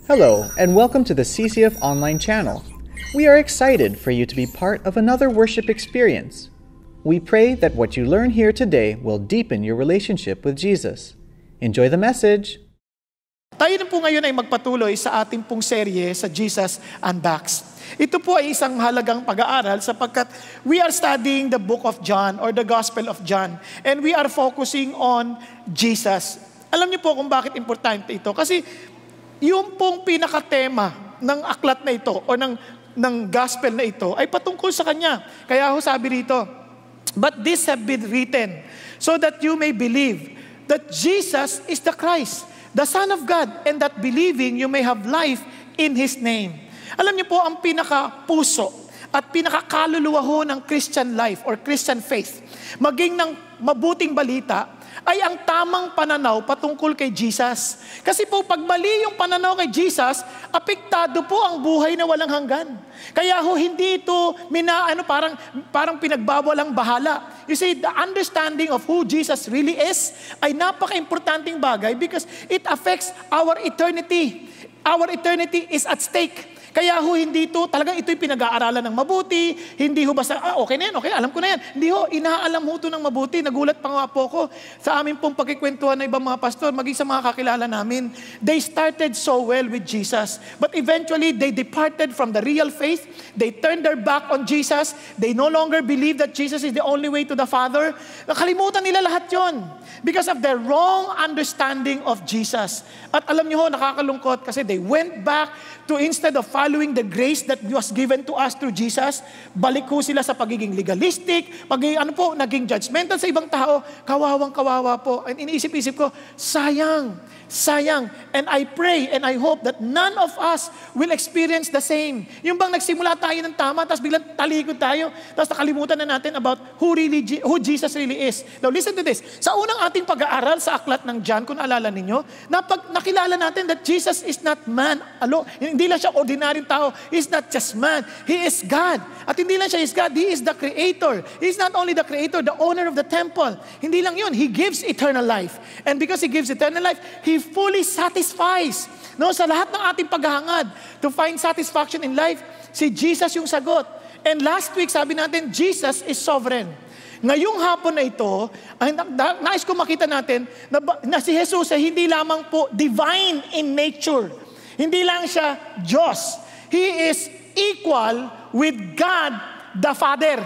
Hello, and welcome to the CCF Online channel. We are excited for you to be part of another worship experience. We pray that what you learn here today will deepen your relationship with Jesus. Enjoy the message! Tayo na po ngayon ay magpatuloy sa ating pong serye sa Jesus Unboxed. Ito po ay isang mahalagang pag-aaral sapagkat we are studying the book of John or the Gospel of John, and we are focusing on Jesus. Alam niyo po kung bakit importante ito? Kasi yung pong pinakatema ng aklat na ito o ng gospel na ito ay patungkol sa Kanya. Kaya ho sabi rito, "But this have been written so that you may believe that Jesus is the Christ, the Son of God, and that believing you may have life in His name." Alam niyo po, ang pinaka-puso at pinaka-kaluluwa ho ng Christian life or Christian faith, maging ng mabuting balita, ay ang tamang pananaw patungkol kay Jesus. Kasi po, pag mali yung pananaw kay Jesus, apektado po ang buhay na walang hanggan. Kaya ho, hindi ito parang pinagbawalang bahala. You see, the understanding of who Jesus really is ay napaka-importanting bagay because it affects our eternity. Our eternity is at stake. Kaya ho, hindi ito, talagang ito'y pinag-aaralan ng mabuti, hindi ho basta, okay na yan, okay, alam ko na yan. Hindi ho, inaalam ho ito ng mabuti. Nagulat pa nga po ko sa amin pong pagkikwentuhan ng ibang mga pastor, maging sa mga kakilala namin. They started so well with Jesus, but eventually, they departed from the real faith. They turned their back on Jesus. They no longer believe that Jesus is the only way to the Father. Nakalimutan nila lahat yon because of their wrong understanding of Jesus. At alam niyo ho, nakakalungkot kasi they went back to instead of following the grace that was given to us through Jesus, balik ho sila sa pagiging legalistic, naging judgmental sa ibang tao, kawawang-kawawa po. And iniisip-isip ko, sayang. And I pray and I hope that none of us will experience the same. Yung bang nagsimula tayo ng tama, tapos biglang talikod tayo, tapos nakalimutan na natin about who Jesus really is. Now listen to this. Sa unang ating pag-aaral sa aklat ng John, kung naalala ninyo, nakilala natin that Jesus is not man alone. Hindi lang siya ordinaryong tao. He is not just man. He is God. At hindi lang siya is God, He is the Creator. He is not only the Creator, the owner of the temple. Hindi lang yun. He gives eternal life. And because He gives eternal life, He fully satisfies. No, sa lahat ng ating paghahangad to find satisfaction in life, si Jesus yung sagot. And last week, sabi natin, Jesus is sovereign. Ngayong hapon na ito, nais ko makita natin na si Jesus ay hindi lamang po divine in nature. Hindi lang siya Diyos. He is equal with God the Father.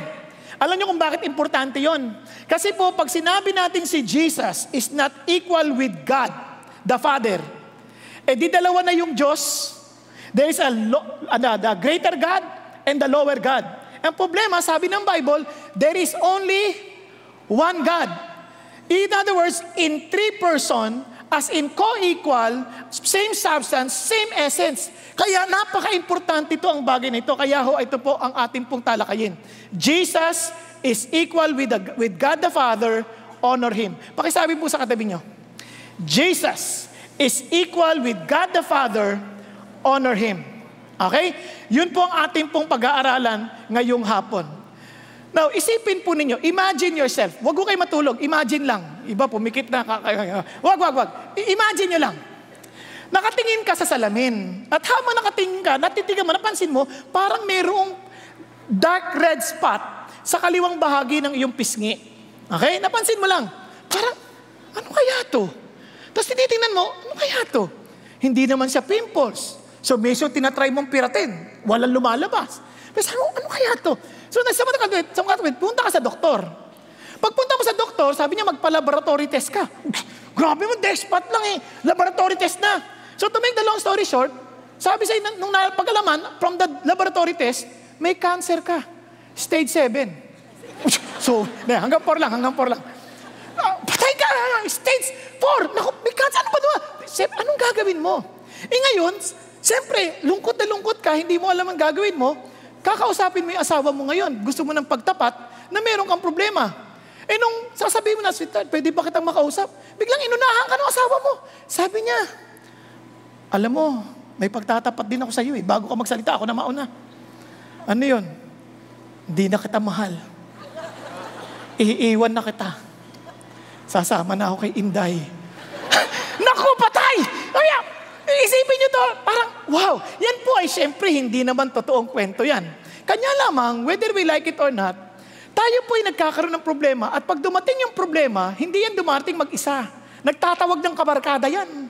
Alam niyo kung bakit importante yon? Kasi po, pag sinabi natin si Jesus is not equal with God the Father, di dalawa na yung Diyos. There is the greater God and the lower God. Ang problema, sabi ng Bible, there is only one God. In other words, in three person, as in co-equal, same substance, same essence. Kaya napaka-importante ito ang bagay na ito. Kaya ito po ang ating pong talakayin. Jesus is equal with God the Father, honor Him. Pakisabi po sa katabi nyo, Jesus is equal with God the Father, honor Him. Okay? Yun po ang ating pong pag-aaralan ngayong hapon. Now, isipin po ninyo, imagine yourself. Huwag ko kayo matulog, imagine lang. Iba, pumikit na. Wag. Imagine nyo lang. Nakatingin ka sa salamin. At habang nakatingin ka, natitigan mo, napansin mo, parang mayroong dark red spot sa kaliwang bahagi ng iyong pisngi. Okay? Napansin mo lang. Parang, ano kaya to? Tapos tinitingnan mo, ano kaya to? Hindi naman siya pimples. So, medyo tinatry mong piratin. Walang lumalabas. Pero sabi mo, ano kaya to? So, punta ka sa doktor. Pagpunta mo sa doktor, sabi niya, magpa-laboratory test ka. Grabe mo, death spot lang eh. Laboratory test na. So, to make the long story short, sabi sa'yo, nung napag-alaman, from the laboratory test, may cancer ka. Stage 7. So, hanggang 4 lang. Patay ka! Stage 4! Naku, may cancer. Ano ba doon? Anong gagawin mo? Ngayon, siyempre, lungkot na lungkot ka, hindi mo alam ang gagawin mo, kakausapin mo yung asawa mo ngayon. Gusto mo ng pagtapat na meron kang problema. Nung sasabihin mo na, sweetheart, pwede ba kitang makausap? Biglang inunahan ka ng asawa mo. Sabi niya, alam mo, may pagtatapat din ako sa iyo eh. Bago ka magsalita, ako na mauna. Ano yun? Hindi na kita mahal. Iiwan na kita. Sasama na ako kay Inday. Naku, patay! Kaya, Isipin nyo to, parang, wow, yan po ay syempre hindi naman totoong kwento yan. Kanya lamang, whether we like it or not, tayo po ay nagkakaroon ng problema at pag dumating yung problema, hindi yan dumating mag-isa. Nagtatawag ng kabarkada yan.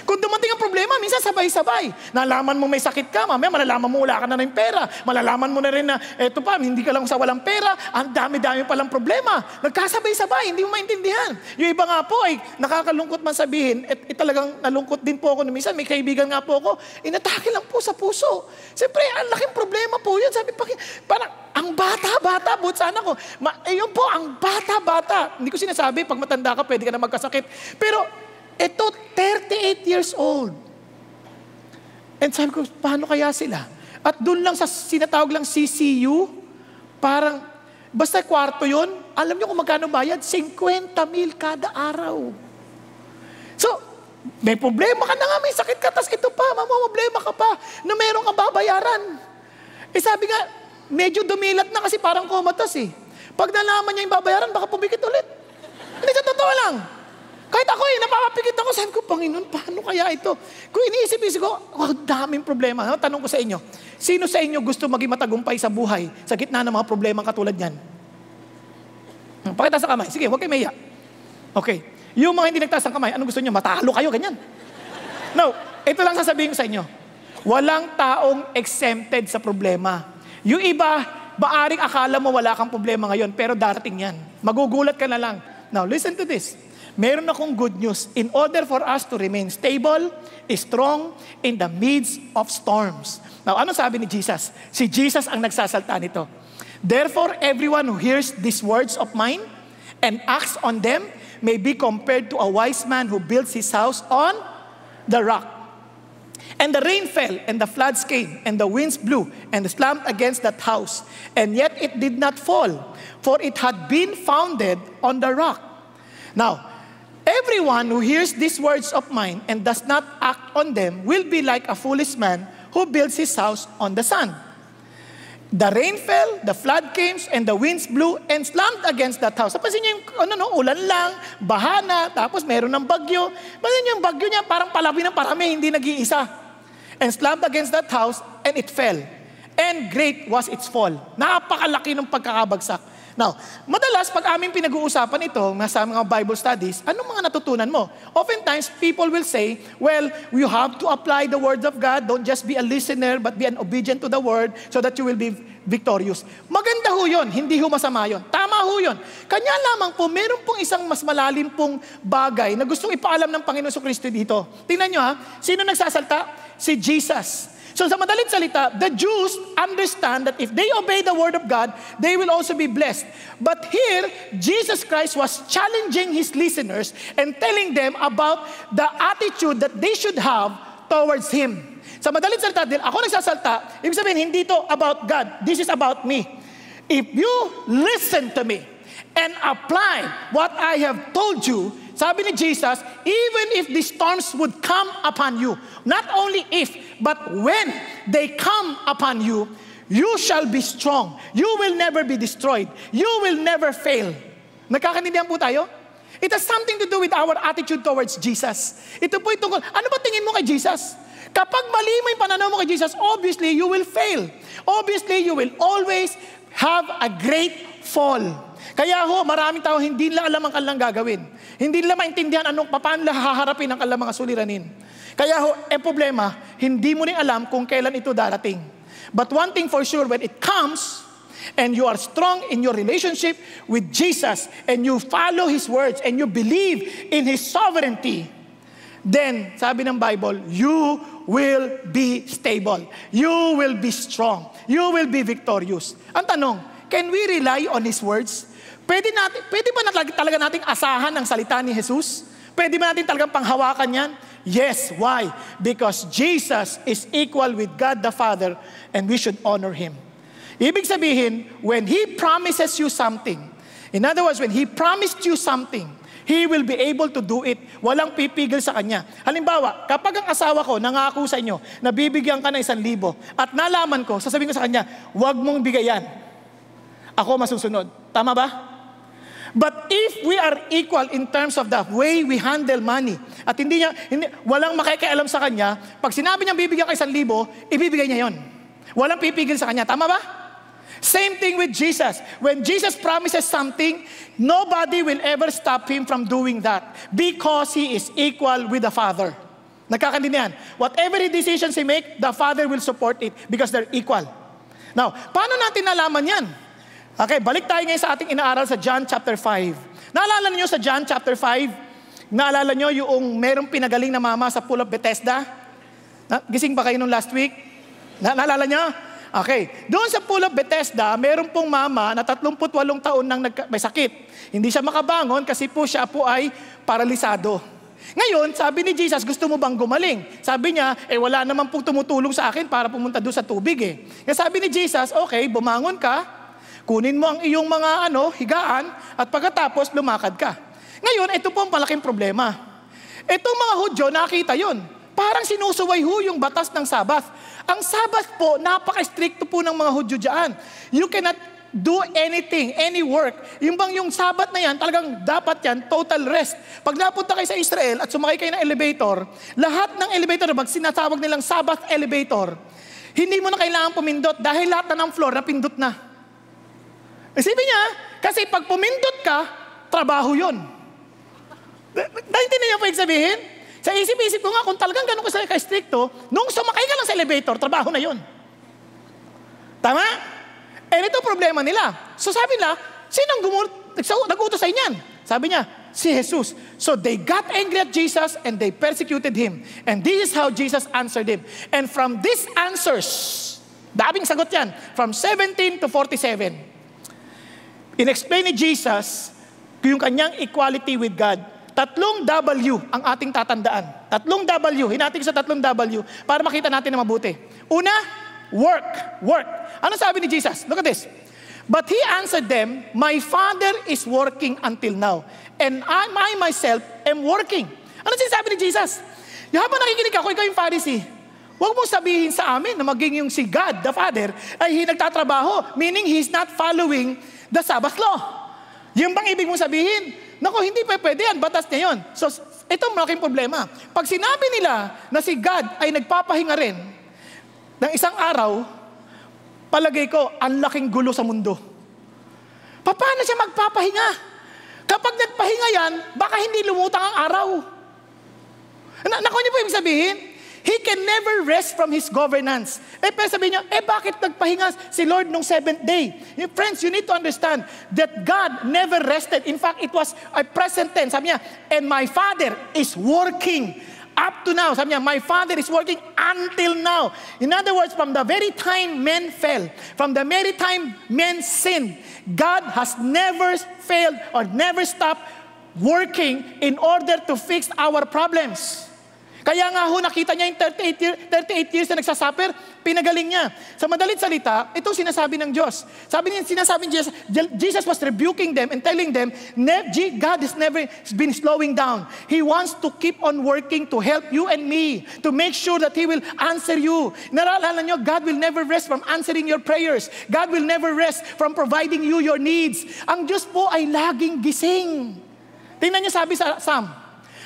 Kung dumating ang problema, minsan sabay-sabay. Nalaman mo may sakit ka, mamaya malalaman mo wala ka na ng pera. Malalaman mo na rin na, eto pa, hindi ka lang sa walang pera, ang dami-dami palang problema. Nagkasabay-sabay, hindi mo maintindihan. Yung iba nga po ay nakakalungkot man sabihin, talagang nalungkot din po ako. Minsan may kaibigan nga po ako, inatake lang po sa puso. Siyempre, ang laking problema po yun. Sabi, parang, ang bata-bata, but sana ko. Yun po, ang bata-bata. Hindi ko sinasabi, pag matanda ka, pwede ka na magkasakit. Pero, ito, 38 years old. And sabi ko, paano kaya sila? At doon lang sa sinatawag lang CCU, parang, basta kwarto yun, alam niyo kung magkano bayad? 50,000 kada araw. So, may problema ka na nga, may sakit ka, tas ito pa, problema ka pa, na meron kang babayaran. Sabi nga, medyo dumilat na kasi parang komatas Pag nalaman niya yung babayaran, baka pumikit ulit. Hindi, sa totoo lang. Kahit ako napapapikit ako, sabi ko, Panginoon, paano kaya ito? Kung iniisip-isip ko, daming problema. Tanong ko sa inyo, sino sa inyo gusto maging matagumpay sa buhay sa gitna ng mga problema katulad niyan? Pakita sa kamay. Sige, huwag kayo maiya. Okay. Yung mga hindi nagtaas ng kamay, anong gusto niyo? Matalo kayo, ganyan. No, ito lang sasabihin ko sa inyo. Walang taong exempted sa problema. Yung iba, baaring akala mo wala kang problema ngayon, pero darating yan. Magugulat ka na lang. Now, listen to this. Meron akong good news. In order for us to remain stable, strong, in the midst of storms. Now, ano sabi ni Jesus? Si Jesus ang nagsasalta nito. Therefore, everyone who hears these words of mine and acts on them may be compared to a wise man who builds his house on the rock. And the rain fell, and the floods came, and the winds blew, and slammed against that house. And yet it did not fall, for it had been founded on the rock. Now, everyone who hears these words of mine and does not act on them will be like a foolish man who builds his house on the sand. The rain fell, the flood came, and the winds blew and slammed against that house. Papansin niyo yung ulan lang, bahana, tapos meron ng bagyo. Papansin niyo yung bagyo niya, parang palabi ng parami, hindi nag-iisa. And slammed against that house, and it fell. And great was its fall. Napakalaki ng pagkakabagsak. Now, madalas pag aming pinag-uusapan ito sa mga Bible studies, anong mga natutunan mo? Oftentimes, people will say, well, you have to apply the Word of God. Don't just be a listener, but be an obedient to the Word so that you will be victorious. Maganda ho yun, hindi ho masama yun. Tama ho yun. Kanya lamang po, meron pong isang mas malalim pong bagay na gustong ipaalam ng Panginoon Kristo dito. Tingnan nyo sino nagsasalta? Si Jesus. So sa madaling salita, the Jews understand that if they obey the Word of God, they will also be blessed. But here, Jesus Christ was challenging His listeners and telling them about the attitude that they should have towards Him. Sa madaling salita din, ako nagsasalta, ibig sabihin, hindi ito about God. This is about me. If you listen to me and apply what I have told you, sabi ni Jesus, even if the storms would come upon you, not only if, but when they come upon you, you shall be strong. You will never be destroyed. You will never fail. Nagkakaintindihan po tayo? It has something to do with our attitude towards Jesus. Ito po itong, ano ba tingin mo kay Jesus? Kapag mali mo yung pananaw mo kay Jesus, obviously you will fail. Obviously you will always have a great fall. Kaya maraming tao hindi nila alam ang kanilang gagawin. Hindi nila maintindihan paano nila haharapin ang kanilang mga suliranin. Kaya problema, hindi mo rin alam kung kailan ito darating. But one thing for sure, when it comes, and you are strong in your relationship with Jesus, and you follow His words, and you believe in His sovereignty, then, sabi ng Bible, you will be stable. You will be strong. You will be victorious. Ang tanong, can we rely on His words? Pwede ba talaga nating asahan ang salita ni Jesus? Pwede ba natin talagang panghawakan yan? Yes. Why? Because Jesus is equal with God the Father and we should honor Him. Ibig sabihin, when He promises you something, in other words, when He promised you something, He will be able to do it. Walang pipigil sa Kanya. Halimbawa, kapag ang asawa ko nangako sa inyo na bibigyan ka ng 1,000 at nalaman ko, sasabihin ko sa kanya, huwag mong bigay yan. Ako masusunod. Tama ba? But if we are equal in terms of the way we handle money, at walang makikialam sa kanya, pag sinabi niyang bibigyan ka 1,000, ibibigay niya yon. Walang pipigil sa kanya. Tama ba? Same thing with Jesus. When Jesus promises something, nobody will ever stop him from doing that because he is equal with the Father. Nagkakaintindihan? Whatever decisions he make, the Father will support it because they're equal. Now, paano natin nalaman yan? Okay, balik tayo ngayon sa ating inaaral sa John chapter 5. Naalala niyo sa John chapter 5, naalala niyo yung merong pinagaling na mama sa Pool of Bethesda? Gising ba kayo nung last week? Naalala niyo? Okay, doon sa Pool of Bethesda, meron pong mama na 38 taon nang may sakit. Hindi siya makabangon kasi po siya po ay paralisado. Ngayon, sabi ni Jesus, gusto mo bang gumaling? Sabi niya, wala naman pong tumutulong sa akin para pumunta doon sa tubig eh. Kaya sabi ni Jesus, okay, bumangon ka, kunin mo ang iyong mga higaan at pagkatapos lumakad ka. Ngayon, ito po ang malaking problema. Itong mga Hudyo, nakita yun. Parang sinusuway yung batas ng Sabbath. Ang Sabbath po, napaka-stricto po ng mga Hudyo dyan. You cannot do anything, any work. Yung Sabbath na yan, talagang dapat yan, total rest. Pag napunta kayo sa Israel at sumakay kayo ng elevator, lahat ng elevator, pag sinatawag nilang Sabbath elevator, hindi mo na kailangan pumindot dahil lahat na ng floor napindot na. Isipin niya, kasi pag pumindot ka, trabaho yun. Naintindihan niyo po yung sabihin? Sa isip-isip ko nga, kung talagang ganun ka-stricto, nung sumakay ka lang sa elevator, trabaho na yun. Tama? Ito problema nila. So sabi nila, sinong nag-utos sa inyan? Sabi niya, si Jesus. So they got angry at Jesus and they persecuted Him. And this is how Jesus answered him. And from these answers, daming sagot yan, from 17 to 47, in-explain ni Jesus yung kanyang equality with God. 3 W ang ating tatandaan. 3 W. Hinatin ko sa 3 W para makita natin na mabuti. Una, work. Work. Ano sabi ni Jesus? Look at this. But He answered them, my Father is working until now, and I myself am working. Ano sinasabi ni Jesus? Habang nakikinig ako, ikaw yung Pharisee, huwag mong sabihin sa amin na maging yung si God, the Father, ay nagtatrabaho, meaning He's not following the Sabbath law. Yung bang ibig mong sabihin? Naku, hindi pa pwede yan, batas niya yun. So, ito ang malaking problema. Pag sinabi nila na si God ay nagpapahinga rin ng isang araw, palagay ko, ang laking gulo sa mundo. Paano siya magpapahinga? Kapag nagpahinga yan, baka hindi lumutang ang araw. Naku, niyo po ibig sabihin? He can never rest from His governance. Pero sabihin niyo, bakit nagpahinga si Lord nung 7th day? Friends, you need to understand that God never rested. In fact, it was a present tense. Sabi niya, and my Father is working up to now. Sabi niya, my Father is working until now. In other words, from the very time men fell, from the very time men sinned, God has never failed or never stopped working in order to fix our problems. Kaya nga nakita niya yung 38 years na nagsasuffer, pinagaling niya. Sa madalit salita, ito sinasabi ng Diyos. Sinasabi ni Jesus was rebuking them and telling them, God has never been slowing down. He wants to keep on working to help you and me, to make sure that He will answer you. Naraalala niyo, God will never rest from answering your prayers. God will never rest from providing you your needs. Ang Diyos po ay laging gising. Tingnan niyo sabi sa Psalm,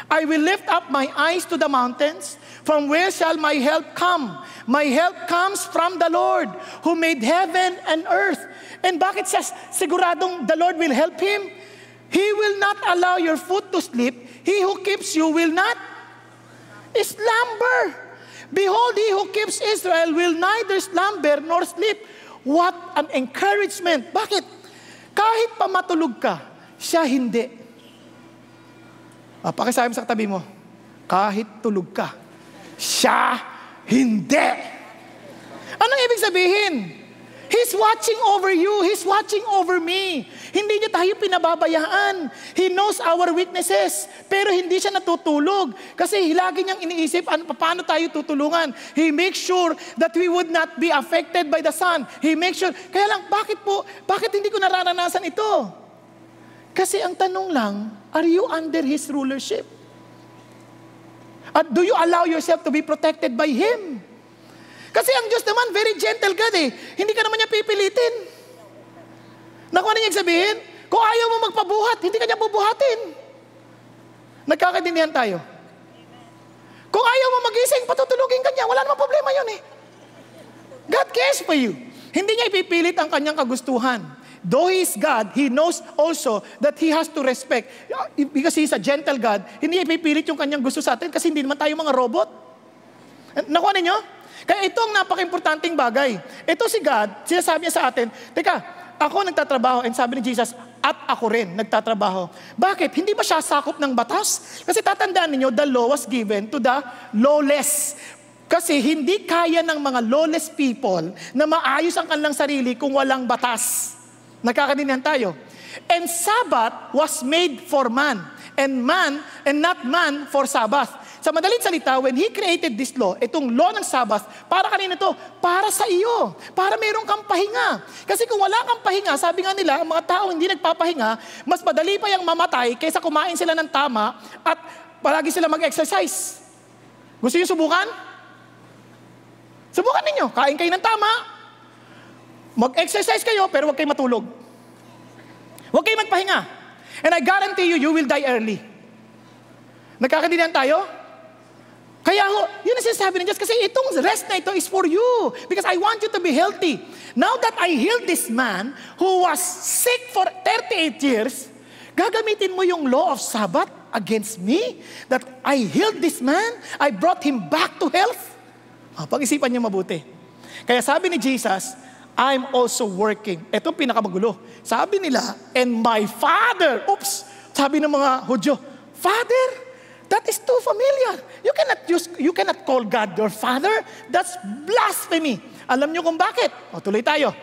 I will lift up my eyes to the mountains. From where shall my help come? My help comes from the Lord who made heaven and earth. And bakit siya siguradong the Lord will help him? He will not allow your foot to slip. He who keeps you will not slumber. Behold, He who keeps Israel will neither slumber nor sleep. What an encouragement. Bakit? Kahit pa matulog ka, siya hindi. Pakisabi sa katabi mo, kahit tulog ka, siya hindi. Anong ibig sabihin? He's watching over you. He's watching over me. Hindi niya tayo pinababayaan. He knows our weaknesses. Pero hindi siya natutulog. Kasi lagi niyang iniisip, paano tayo tutulungan? He makes sure that we would not be affected by the sun. He makes sure. Kaya lang, bakit hindi ko nararanasan ito? Kasi ang tanong lang, are you under His rulership? At do you allow yourself to be protected by Him? Kasi ang Diyos naman, very gentle God eh. Hindi ka naman niya pipilitin. Nakuha na niya sabihin, Kung ayaw mo magpabuhat, hindi ka niya bubuhatin. Nagkakaintindihan tayo. Kung ayaw mo magising, patutulugin ka niya. Wala namang problema yun eh. God cares for you. Hindi niya ipipilit ang kanyang kagustuhan. Though He is God, He knows also that He has to respect. Because He is a gentle God, hindi niya ipipilit yung kanyang gusto sa atin kasi hindi naman tayo mga robot. Nakuha ninyo? Kaya ito ang napaka-importanting bagay. Ito si God, sinasabi niya sa atin, teka, ako nagtatrabaho, and sabi ni Jesus, at ako rin nagtatrabaho. Bakit? Hindi ba siya sakop ng batas? Kasi tatandaan ninyo, the law was given to the lawless. Kasi hindi kaya ng mga lawless people na maayos ang kanilang sarili kung walang batas. Nakakaintindihan tayo. And Sabbath was made for man, and not man for Sabbath. Sa madaling salita, when He created this law, itong law ng Sabbath, para kanina to? Para sa iyo. Para meron kang pahinga. Kasi kung wala kang pahinga, sabi nga nila, ang mga tao hindi nagpapahinga, mas madali pa yung mamatay kaysa kumain sila ng tama at palagi sila mag-exercise. Gusto niyo subukan? Subukan ninyo. Kain kayo ng tama. Mag-exercise kayo, pero huwag kayo matulog. Huwag kayo magpahinga. And I guarantee you, you will die early. Nagkakaintindihan tayo? Kaya yun ang sinasabi ng Diyos. Kasi itong rest na ito is for you. Because I want you to be healthy. Now that I healed this man who was sick for 38 years, gagamitin mo yung law of Sabbath against me? That I healed this man? I brought him back to health? Pag-isipan niyo mabuti. Kaya sabi ni Jesus, I'm also working. Ito pinakamagulo. Sabi nila, and my Father, sabi ng mga Hudyo, Father? That is too familiar. You cannot call God your Father. That's blasphemy. Alam niyo kung bakit? Tuloy tayo.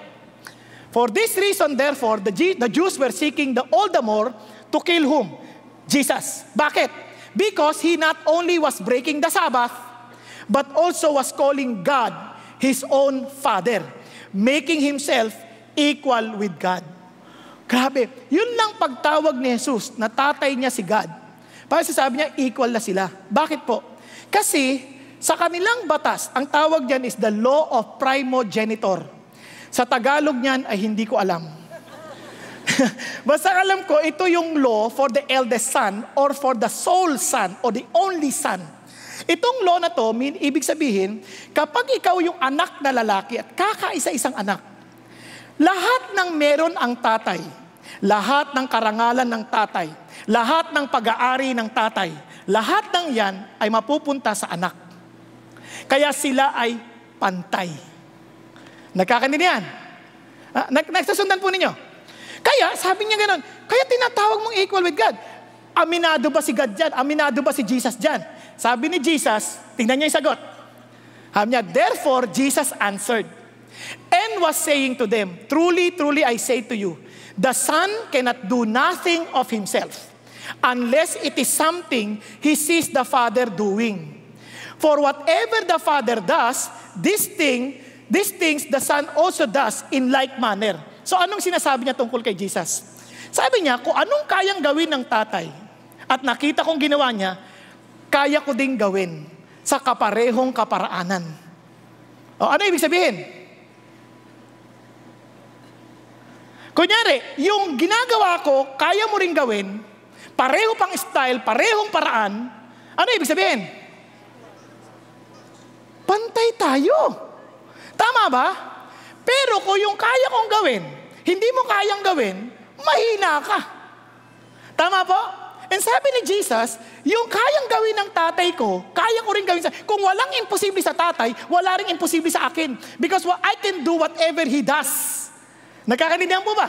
For this reason, therefore, the Jews were seeking all the more to kill whom? Jesus. Bakit? Because He not only was breaking the Sabbath, but also was calling God His own Father, making Himself equal with God. Grabe. Yun lang pagtawag ni Jesus na tatay niya si God. Para sasabi niya, equal na sila. Bakit po? Kasi sa kanilang batas, ang tawag niyan is the law of primogenitor. Sa Tagalog niyan ay hindi ko alam. Basta alam ko, ito yung law for the eldest son or for the sole son or the only son. Itong law na to, ibig sabihin, kapag ikaw yung anak na lalaki at kakaisa-isang anak, lahat ng meron ang tatay, lahat ng karangalan ng tatay, lahat ng pag-aari ng tatay, lahat ng yan ay mapupunta sa anak. Kaya sila ay pantay. Nagkakaintindihan? Nagsasundan po ninyo. Kaya, sabi niya gano'n, kaya tinatawag mong equal with God. Aminado ba si God dyan? Aminado ba si Jesus dyan? Sabi ni Jesus, tingnan niyo yung sagot. Sabi niya, therefore, Jesus answered, and was saying to them, truly, truly, I say to you, the Son cannot do nothing of Himself, unless it is something He sees the Father doing. For whatever the Father does, these things the Son also does in like manner. So anong sinasabi niya tungkol kay Jesus? Sabi niya, kung anong kayang gawin ng tatay, at nakita kong ginawa niya, kaya ko ding gawin sa kaparehong kaparaanan. Ano ibig sabihin? Kunyari, yung ginagawa ko, kaya mo rin gawin, pareho pang style, parehong paraan, ano ibig sabihin? Pantay tayo. Tama ba? Pero kung yung kaya kong gawin, hindi mo kayang gawin, mahina ka. Tama po? And sabi ni Jesus, yung kayang gawin ng tatay ko, kaya ko rin gawin sa... Kung walang imposible sa tatay, wala rin imposible sa akin. Because I can do whatever He does. Nagkakaintindihan po ba?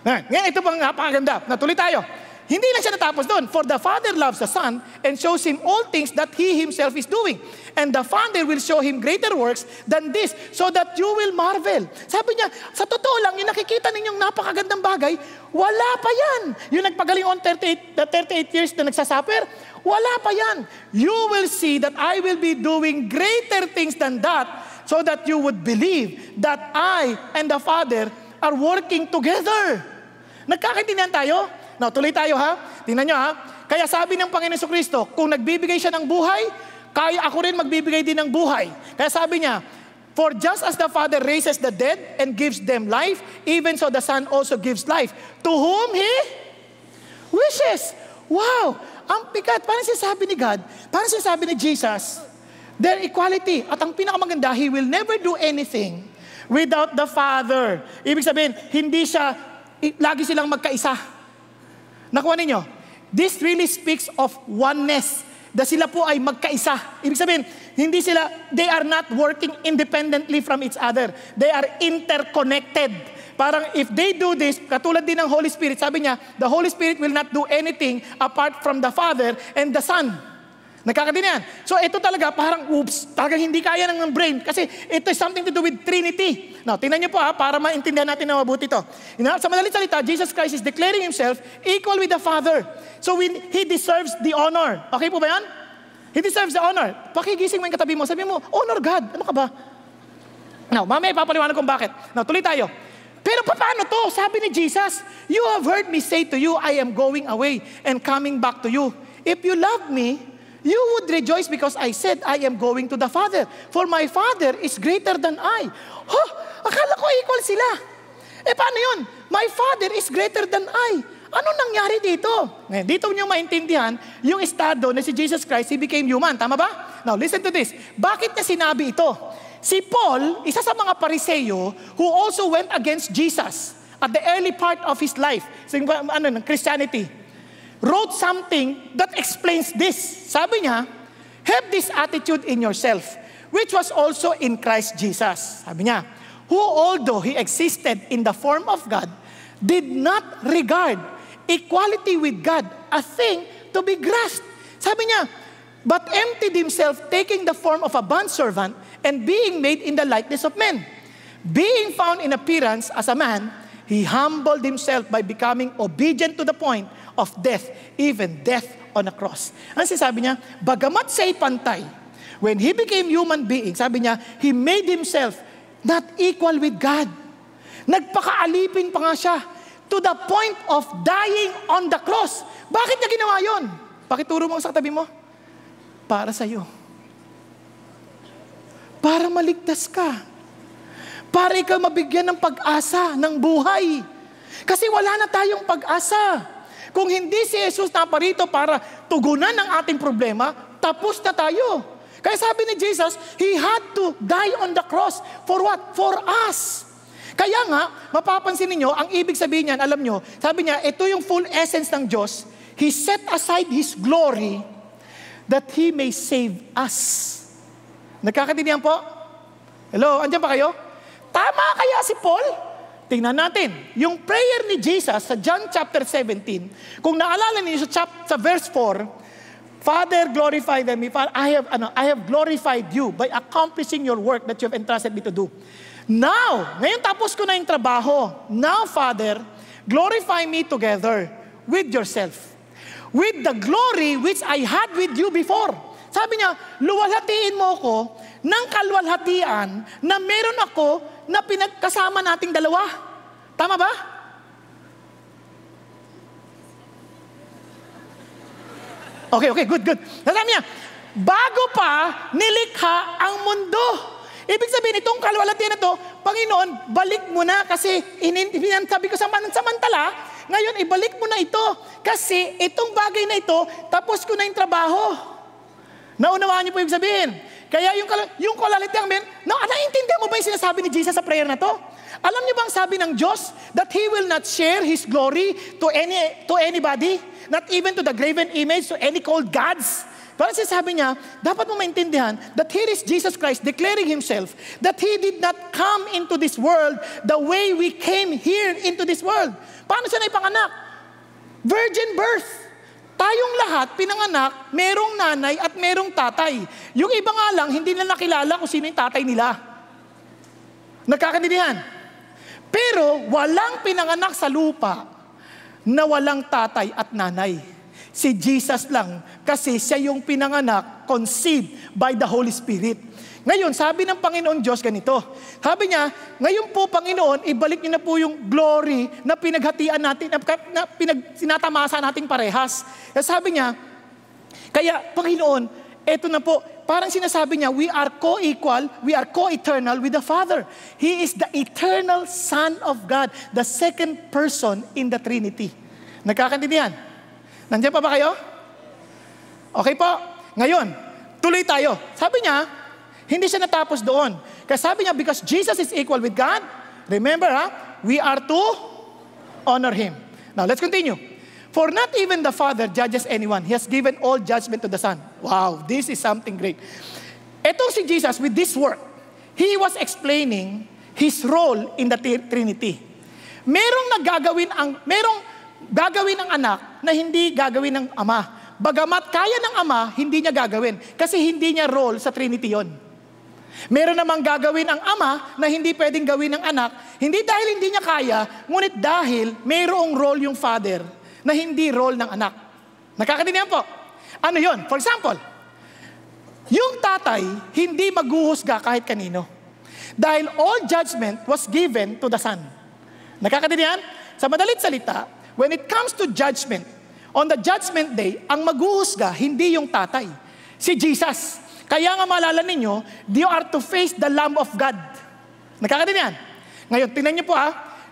Ngayon, ito pang napakaganda. Natuloy tayo. Hindi lang siya natapos doon. For the Father loves the Son and shows Him all things that He Himself is doing. And the Father will show Him greater works than this, so that you will marvel. Sabi niya, sa totoo lang, yung nakikita ninyong napakagandang bagay, wala pa yan. Yung nagpagaling on 38 years na nagsasuffer, wala pa yan. You will see that I will be doing greater things than that, so that you would believe that I and the Father are working together. Nagkakaintindihan tayo? Now, tuloy tayo ha. Tingnan nyo ha. Kaya sabi ng Panginoon Jesucristo, kung nagbibigay siya ng buhay, kaya ako rin magbibigay din ng buhay. Kaya sabi niya, For just as the Father raises the dead and gives them life, even so the Son also gives life to whom He wishes. Wow! Ang bigat. Parang sinasabi ni God, parang sinasabi ni Jesus, their equality. At ang pinakamaganda, He will never do anything without the Father. Ibig sabihin, hindi siya, lagi silang magkaisa. Nakuha ninyo? This really speaks of oneness. Na sila po ay magkaisa. Ibig sabihin, hindi sila, they are not working independently from each other. They are interconnected. Parang if they do this, katulad din ng Holy Spirit, sabi niya, the Holy Spirit will not do anything apart from the Father and the Son. Nagkakaintindihan? So ito talaga, parang oops, talagang hindi kaya ng brain kasi ito is something to do with Trinity. Now, tingnan niyo po para maintindihan natin na mabuti ito. Sa madaling salita, Jesus Christ is declaring Himself equal with the Father. So He deserves the honor. Okay po ba yan? He deserves the honor. Pakigising mo yung katabi mo, sabi mo, honor God. Ano ka ba? Now, mamaya ipapaliwanag kung bakit. Now, tuloy tayo. Pero paano to? Sabi ni Jesus, you have heard me say to you, I am going away and coming back to you. If you love me, you would rejoice because I said I am going to the Father. For my Father is greater than I. Oh, akala ko equal sila. Paano yun? My Father is greater than I. Ano nangyari dito? Ngayon, dito niyo maintindihan yung estado na si Jesus Christ, He became human. Tama ba? Now, listen to this. Bakit niya sinabi ito? Si Paul, isa sa mga Pariseo who also went against Jesus at the early part of his life, Christianity, wrote something that explains this. Sabi niya, have this attitude in yourself, which was also in Christ Jesus. Sabi niya, who although He existed in the form of God, did not regard equality with God a thing to be grasped. Sabi niya, but emptied Himself, taking the form of a bondservant and being made in the likeness of men. Being found in appearance as a man, He humbled Himself by becoming obedient to the point of death, even death on a cross. Ano sinasabi niya? Bagamat siya'y pantay, when He became human being, sabi niya, He made Himself not equal with God. Nagpakaalipin pa nga siya to the point of dying on the cross. Bakit niya ginawa yun? Pakituro mo sa katabi mo. Para sa'yo. Para maligtas ka. Para ikaw mabigyan ng pag-asa ng buhay. Kasi wala na tayong pag-asa. Kung hindi si Jesus naparito para tugunan ang ating problema, tapos na tayo. Kaya sabi ni Jesus, He had to die on the cross. For what? For us. Kaya nga, mapapansin ninyo, ang ibig sabihin niyan, alam nyo, sabi niya, ito yung full essence ng Diyos. He set aside His glory that He may save us. Nagkakaintindihan po? Hello, andyan pa kayo? Tama kaya si Paul? Tingnan natin. Yung prayer ni Jesus sa John chapter 17, kung naalala niyo sa verse 4, Father, glorify them. I have glorified you by accomplishing your work that you have entrusted me to do. Now, ngayon tapos ko na yung trabaho. Now, Father, glorify me together with yourself, with the glory which I had with you before. Sabi niya, luwalhatiin mo ko ng kalwalhatian na meron ako na pinagkasama nating dalawa. Tama ba? Okay, good. Sabi niya, bago pa nilikha ang mundo. Ibig sabihin, itong kalwalhatian na to, Panginoon, balik mo na kasi sabi ko samantala, ngayon ibalik mo na ito kasi itong bagay na ito, tapos ko na yung trabaho. Naunawaan niyo po yung sabihin. Kaya yung kalwalhatian, naiintindihan mo ba yung sinasabi ni Jesus sa prayer na to? Alam niyo bang sabi ng Diyos that He will not share His glory to anybody? Not even to the graven image, to any cold gods? Parang sinasabi niya, dapat mo maintindihan that here is Jesus Christ declaring Himself that He did not come into this world the way we came here into this world. Paano siya naipanganak? Virgin birth. Tayong lahat, pinanganak, merong nanay at merong tatay. Yung iba nga lang, hindi na nakilala kung sino yung tatay nila. Nagkakaintindihan? Pero walang pinanganak sa lupa na walang tatay at nanay. Si Jesus lang, kasi siya yung pinanganak, conceived by the Holy Spirit. Ngayon, sabi ng Panginoon Diyos ganito. Sabi niya, ngayon po Panginoon, ibalik niyo na po yung glory na pinaghatian natin, sinatamasa nating parehas. Kaya sabi niya, kaya Panginoon, Ito na po, parang sinasabi niya, we are co-equal, we are co-eternal with the Father. He is the eternal Son of God, the second person in the Trinity. Nagkakaintindihan? Nandiyan pa ba kayo? Okay po. Ngayon, tuloy tayo. Sabi niya, hindi siya natapos doon. Kasi sabi niya, because Jesus is equal with God, remember we are to honor Him. Now, let's continue. For not even the Father judges anyone. He has given all judgment to the Son. Wow, this is something great. Etong si Jesus, with this work, He was explaining His role in the Trinity. Merong gagawin ang anak na hindi gagawin ng ama. Bagamat kaya ng ama, hindi niya gagawin. Kasi hindi niya role sa Trinity yon. Meron namang gagawin ang ama na hindi pwedeng gawin ng anak, hindi dahil hindi niya kaya, ngunit dahil mayroong role yung Father na hindi role ng anak. Nakakaintindihan po? Ano yon? For example, yung tatay hindi maghuhusga kahit kanino. Dahil all judgment was given to the Son. Nakakaintindihan? Sa madalit salita, when it comes to judgment, on the judgment day, ang maghuhusga hindi yung tatay, si Jesus. Kaya nga maalala ninyo, you are to face the Lamb of God. Nakakaintindihan? Ngayon, tingnan niyo po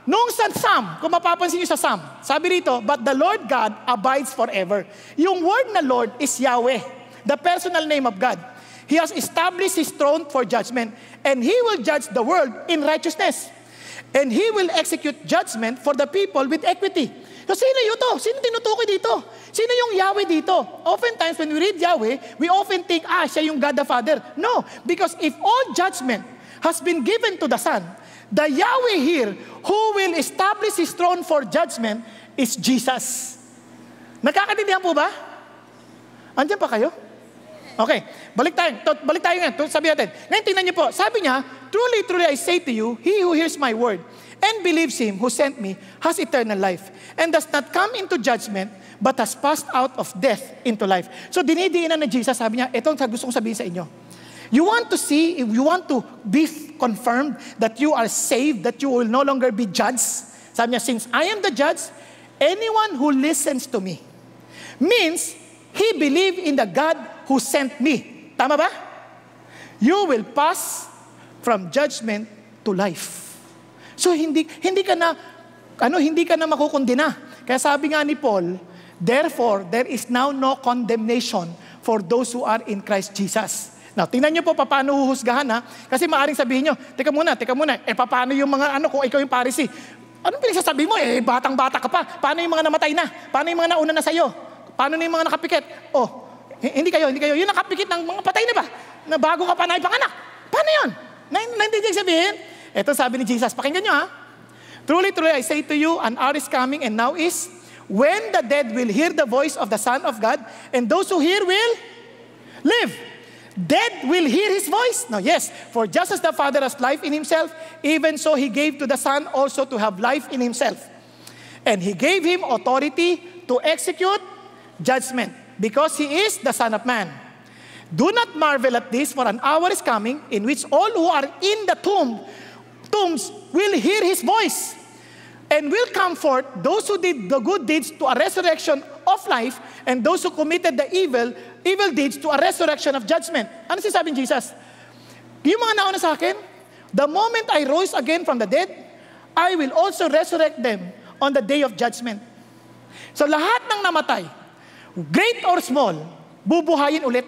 nung sa Psalm, kung mapapansin niyo sa Psalm, sabi rito, but the Lord God abides forever. Yung word na Lord is Yahweh, the personal name of God. He has established His throne for judgment, and He will judge the world in righteousness. And He will execute judgment for the people with equity. So sino yun to? Sino tinutukoy dito? Sino yung Yahweh dito? Oftentimes when we read Yahweh, we often think, siya yung God the Father. No, because if all judgment has been given to the Son, the Yahweh here, who will establish His throne for judgment, is Jesus. Nakakaintindihan po ba? Andiyan pa kayo? Okay, balik tayo nga. Sabi natin. Ngayon, tingnan niyo po. Sabi niya, truly, truly I say to you, he who hears my word and believes Him who sent me has eternal life and does not come into judgment but has passed out of death into life. So dinidiinan na Jesus, sabi niya, ito ang gusto kong sabihin sa inyo. You want to see, if you want to be confirmed that you are saved, that you will no longer be judged, sabi niya, since I am the judge, anyone who listens to me means he believed in the God who sent me. Tama ba? You will pass from judgment to life. So hindi ka na makukundina. Kaya sabi nga ni Paul, therefore there is now no condemnation for those who are in Christ Jesus. Now, tingnan niyo po paano huhusgahan kasi maaring sabihin niyo, teka muna, paano yung mga kung ikaw yung Pharisee? Anong pinagsasabi mo? Batang-bata ka pa. Paano yung mga namatay na? Paano yung mga nauna na sa'yo? Paano na yung mga nakapikit? Hindi kayo. Yung nakapikit ng mga patay na ba? Na bago ka pa na ipanganak. Paano yun? Naintindihan sabihin? Ito sabi ni Jesus, pakinggan nyo Truly, truly, I say to you, an hour is coming and now is, when the dead will hear the voice of the Son of God, and those who hear will live. Dead will hear His voice. Now, yes, for just as the Father has life in Himself, even so He gave to the Son also to have life in Himself. And He gave Him authority to execute judgment, because He is the Son of Man. Do not marvel at this, for an hour is coming in which all who are in the tombs will hear His voice, and will come forth those who did the good deeds to a resurrection of life, and those who committed the evil deeds to a resurrection of judgment. Ano sinasabi ni Jesus? Yung mga nauna sa akin, the moment I rose again from the dead, I will also resurrect them on the day of judgment. So lahat ng namatay, great or small, bubuhayin ulit.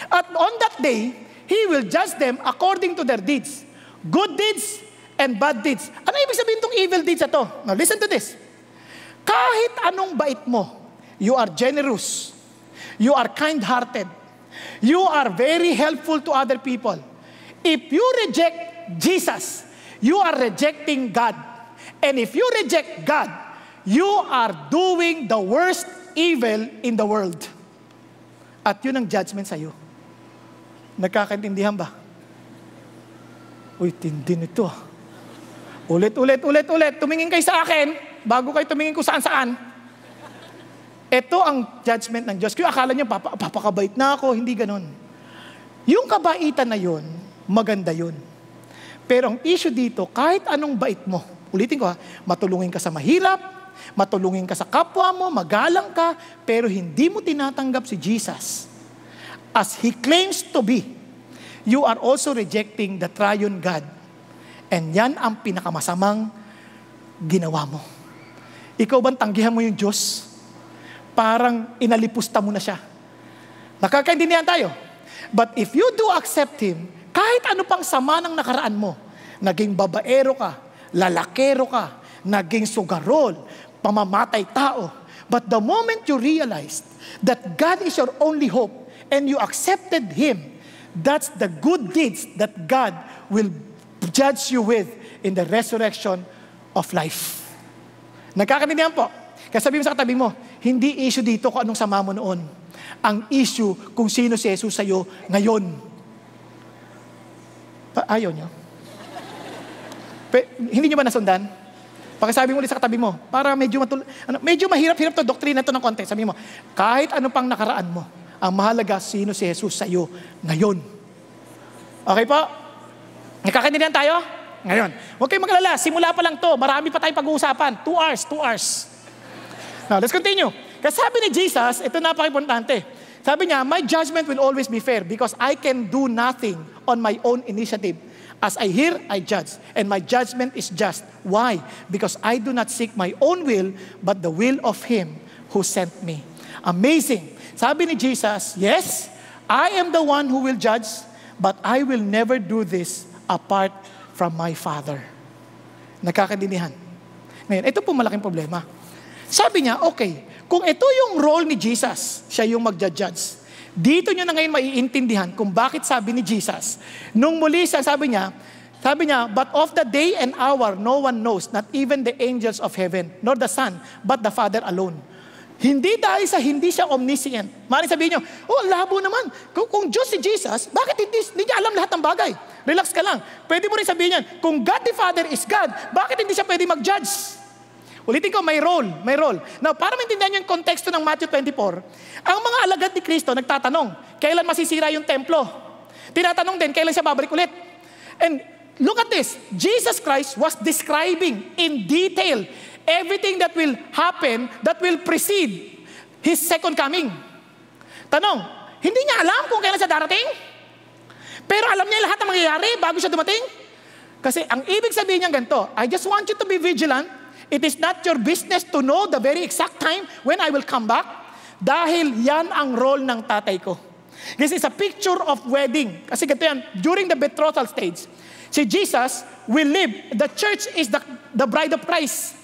At on that day, He will judge them according to their deeds. Good deeds and bad deeds. Ano ibig sabihin itong evil deeds ito? Now listen to this. Kahit anong bait mo, you are generous, you are kind-hearted, you are very helpful to other people. If you reject Jesus, you are rejecting God. And if you reject God, you are doing the worst evil in the world. At yun ang judgment sa iyo. Nagkakaintindihan ba? Uy, tindi nito. Ulit. Tumingin kayo sa akin, bago kayo tumingin kung saan-saan. Ito ang judgment ng Diyos. Kaya akala niyo, papakabait na ako, hindi ganun. Yung kabaitan na yun, maganda yun. Pero ang issue dito, kahit anong bait mo, ulitin ko matulungin ka sa mahirap, matulungin ka sa kapwa mo, magalang ka, pero hindi mo tinatanggap si Jesus. as He claims to be, you are also rejecting the triune God. And yan ang pinakamasamang ginawa mo. Ikaw bang tanggihan mo yung Diyos? Parang inalipusta mo na siya. Nakakaintindihan tayo. But if you do accept Him, kahit ano pang sama ng nakaraan mo, naging babaero ka, lalakero ka, naging sugarol, pamamatay tao. But the moment you realized that God is your only hope and you accepted Him, that's the good deeds that God will judge you with in the resurrection of life. Nagkakaintindihan po? Kaya sabihin mo sa katabi mo, hindi issue dito kung anong sama mo noon. Ang issue kung sino si Jesus sa'yo ngayon. Ayaw nyo? Hindi nyo ba nasundan? Pakisabi mo ulit sa katabi mo, para medyo mahirap-hirap to, doktrina to ng konti. Sabi mo, kahit ano pang nakaraan mo, ang mahalaga sino si Jesus sa'yo ngayon. Okay po? Nakakaintindihan tayo? Ngayon. Huwag kayong magalala, simula pa lang to, marami pa tayong pag-uusapan. 2 hours. Now, let's continue. Kasi sabi ni Jesus, ito napaka-importante. Sabi niya, my judgment will always be fair because I can do nothing on my own initiative. As I hear, I judge. And my judgment is just. Why? Because I do not seek my own will, but the will of Him who sent me. Amazing. Sabi ni Jesus, yes, I am the one who will judge, but I will never do this apart from my Father. Nakakaintindihan. Ngayon, ito po malaking problema. Sabi niya, okay, kung ito yung role ni Jesus, siya yung magja-judge. Dito nyo na ngayon maiintindihan kung bakit sabi ni Jesus. Nung muli siya, sabi niya, but of the day and hour, no one knows, not even the angels of heaven, nor the Son, but the Father alone. Hindi dahil sa hindi siya omniscient. Maaaring sabihin nyo, labo naman. Kung Diyos si Jesus, bakit hindi niya alam lahat ng bagay? Relax ka lang. Pwede mo rin sabihin yan, kung God the Father is God, bakit hindi siya pwede mag-judge? Ulitin ko, may role. Now, para maintindihan yung konteksto ng Matthew 24, ang mga alagad ni Kristo nagtatanong, kailan masisira yung templo? Tinatanong din, kailan siya babalik ulit? And look at this. Jesus Christ was describing in detail everything that will happen, that will precede His second coming. Tanong, hindi niya alam kung kailan siya darating? Pero alam niya lahat ng mangyayari bago siya dumating? Kasi ang ibig sabihin niya ganito, I just want you to be vigilant. It is not your business to know the very exact time when I will come back. Dahil yan ang role ng tatay ko. This is a picture of wedding. Kasi ganito yan, during the betrothal stage, si Jesus will live. The church is the bride of Christ.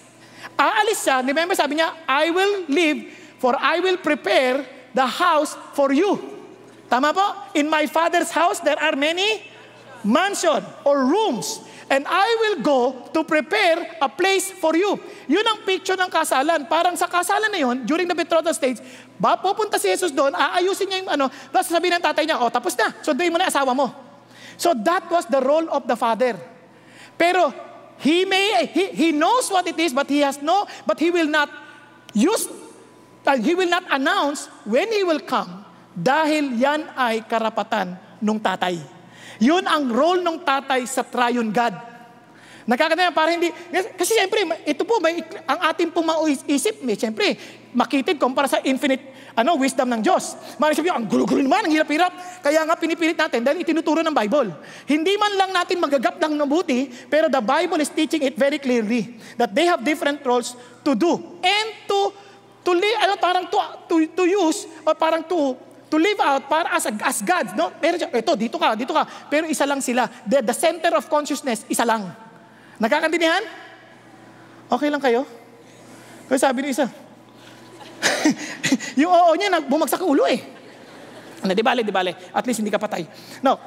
Aalis siya, remember sabi niya, I will live for I will prepare the house for you. Tama po? In my Father's house, there are many mansion or rooms. And I will go to prepare a place for you. Yun ang picture ng kasalan. Parang sa kasalan na yun, during the betrothal stage, pupunta si Jesus doon, aayusin niya yung tapos sabihin ng tatay niya, tapos na, sunduin mo na asawa mo. So that was the role of the father. Pero he knows what it is, but he will not announce when he will come, dahil yan ay karapatan ng tatay. Yun ang role ng tatay sa triune God. Nakakatawa, para hindi, kasi siyempre, ito po, ang ating pong maisip, siyempre, makitid kumpara sa infinite wisdom ng Diyos. Maraming sabihin, ang gulo-gulo naman, ang hirap-hirap. Kaya nga pinipilit natin dahil itinuturo ng Bible. Hindi man lang natin magagap ng mabuti, pero the Bible is teaching it very clearly that they have different roles to do and to use, or parang to live out para as gods, no? Pero ito, dito ka. Pero isa lang sila. The center of consciousness, isa lang. Nakakaintindihan? Okay lang kayo? Kasi sabi ni isa, yung oo niya, bumagsak ang ulo eh. Di bale. At least hindi ka patay. No.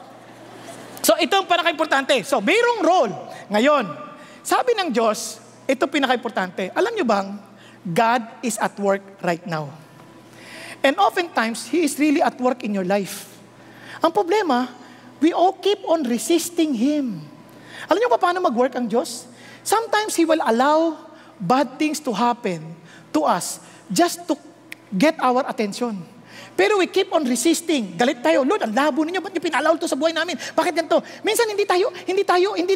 So, ito ang pinaka-importante. So, mayroong role. Ngayon, sabi ng Diyos, ito pinaka-importante. Alam nyo bang, God is at work right now. And oftentimes, He is really at work in your life. Ang problema, we all keep on resisting Him. Alam niyo pa paano mag-work ang Diyos? Sometimes He will allow bad things to happen to us just to get our attention. Pero we keep on resisting. Galit tayo, Lord, ang labo ninyo, ba't niyo pinalawal to sa buhay namin? Bakit ganito? Minsan hindi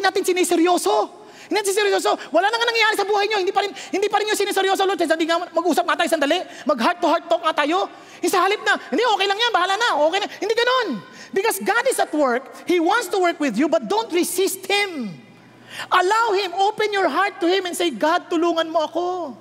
natin siniseryoso. Hindi natin siniseryoso. Wala na nga nangyayari sa buhay niyo, hindi pa rin yung siniseryoso, Lord. Hindi nga mag-usap nga tayo sandali, mag-heart to heart talk nga tayo. Sa halip na, hindi, okay lang yan, bahala na, okay na. Hindi ganon. Because God is at work, He wants to work with you, but don't resist Him. Allow Him, open your heart to Him and say, God, tulungan mo ako.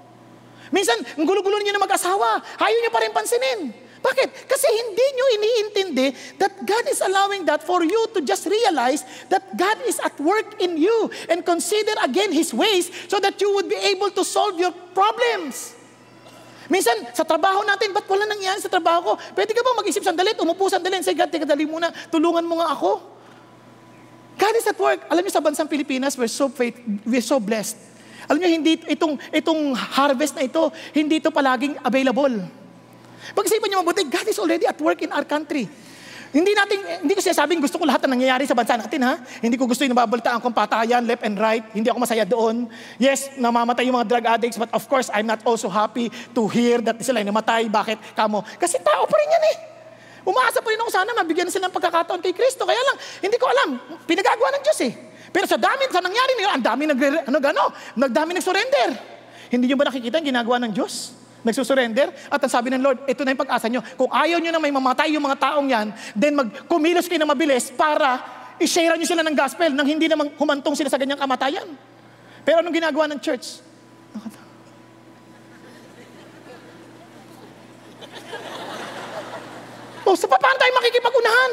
Minsan, ang gulo-gulo niyo na mag-asawa, ayaw niyo pa rin pansinin. Bakit? Kasi hindi niyo iniintindi that God is allowing that for you to just realize that God is at work in you and consider again His ways so that you would be able to solve your problems. Minsan, sa trabaho natin, ba't wala nangyayari sa trabaho ko? Pwede ka ba mag-isip sandali, umupo sandali, and say, God, teka, dali muna, tulungan mo nga ako. God is at work. Alam niyo, sa bansang Pilipinas, we're so blessed. Alam niyo, hindi itong harvest na ito, hindi ito palaging available. Pag-isipan niyo mabuti, God is already at work in our country. Hindi ko sinasabing gusto ko lahat na nangyayari sa bansa natin, ha? Hindi ko gusto yung nababalitaan kong patayan, left and right. Hindi ako masaya doon. Yes, namamatay yung mga drug addicts, but of course, I'm not also happy to hear that sila ay namatay. Bakit? Kamo? Kasi tao pa rin yan eh. Umaasa pa rin ako sana mabigyan sila ng pagkakataon kay Kristo. Kaya lang, hindi ko alam. Pinagagawa ng Diyos eh. Pero sa nangyari niyo, ang dami nag-surrender. Hindi niyo ba nakikita ang ginagawa ng Diyos? Nagsusurrender? At ang sabi ng Lord, ito na yung pag-asa nyo. Kung ayaw nyo na may mamatay yung mga taong yan, then kumilos kayo na mabilis para i-share nyo sila ng gospel nang hindi naman humantong sila sa ganyang kamatayan. Pero anong ginagawa ng church? Paano tayo makikipag-unahan?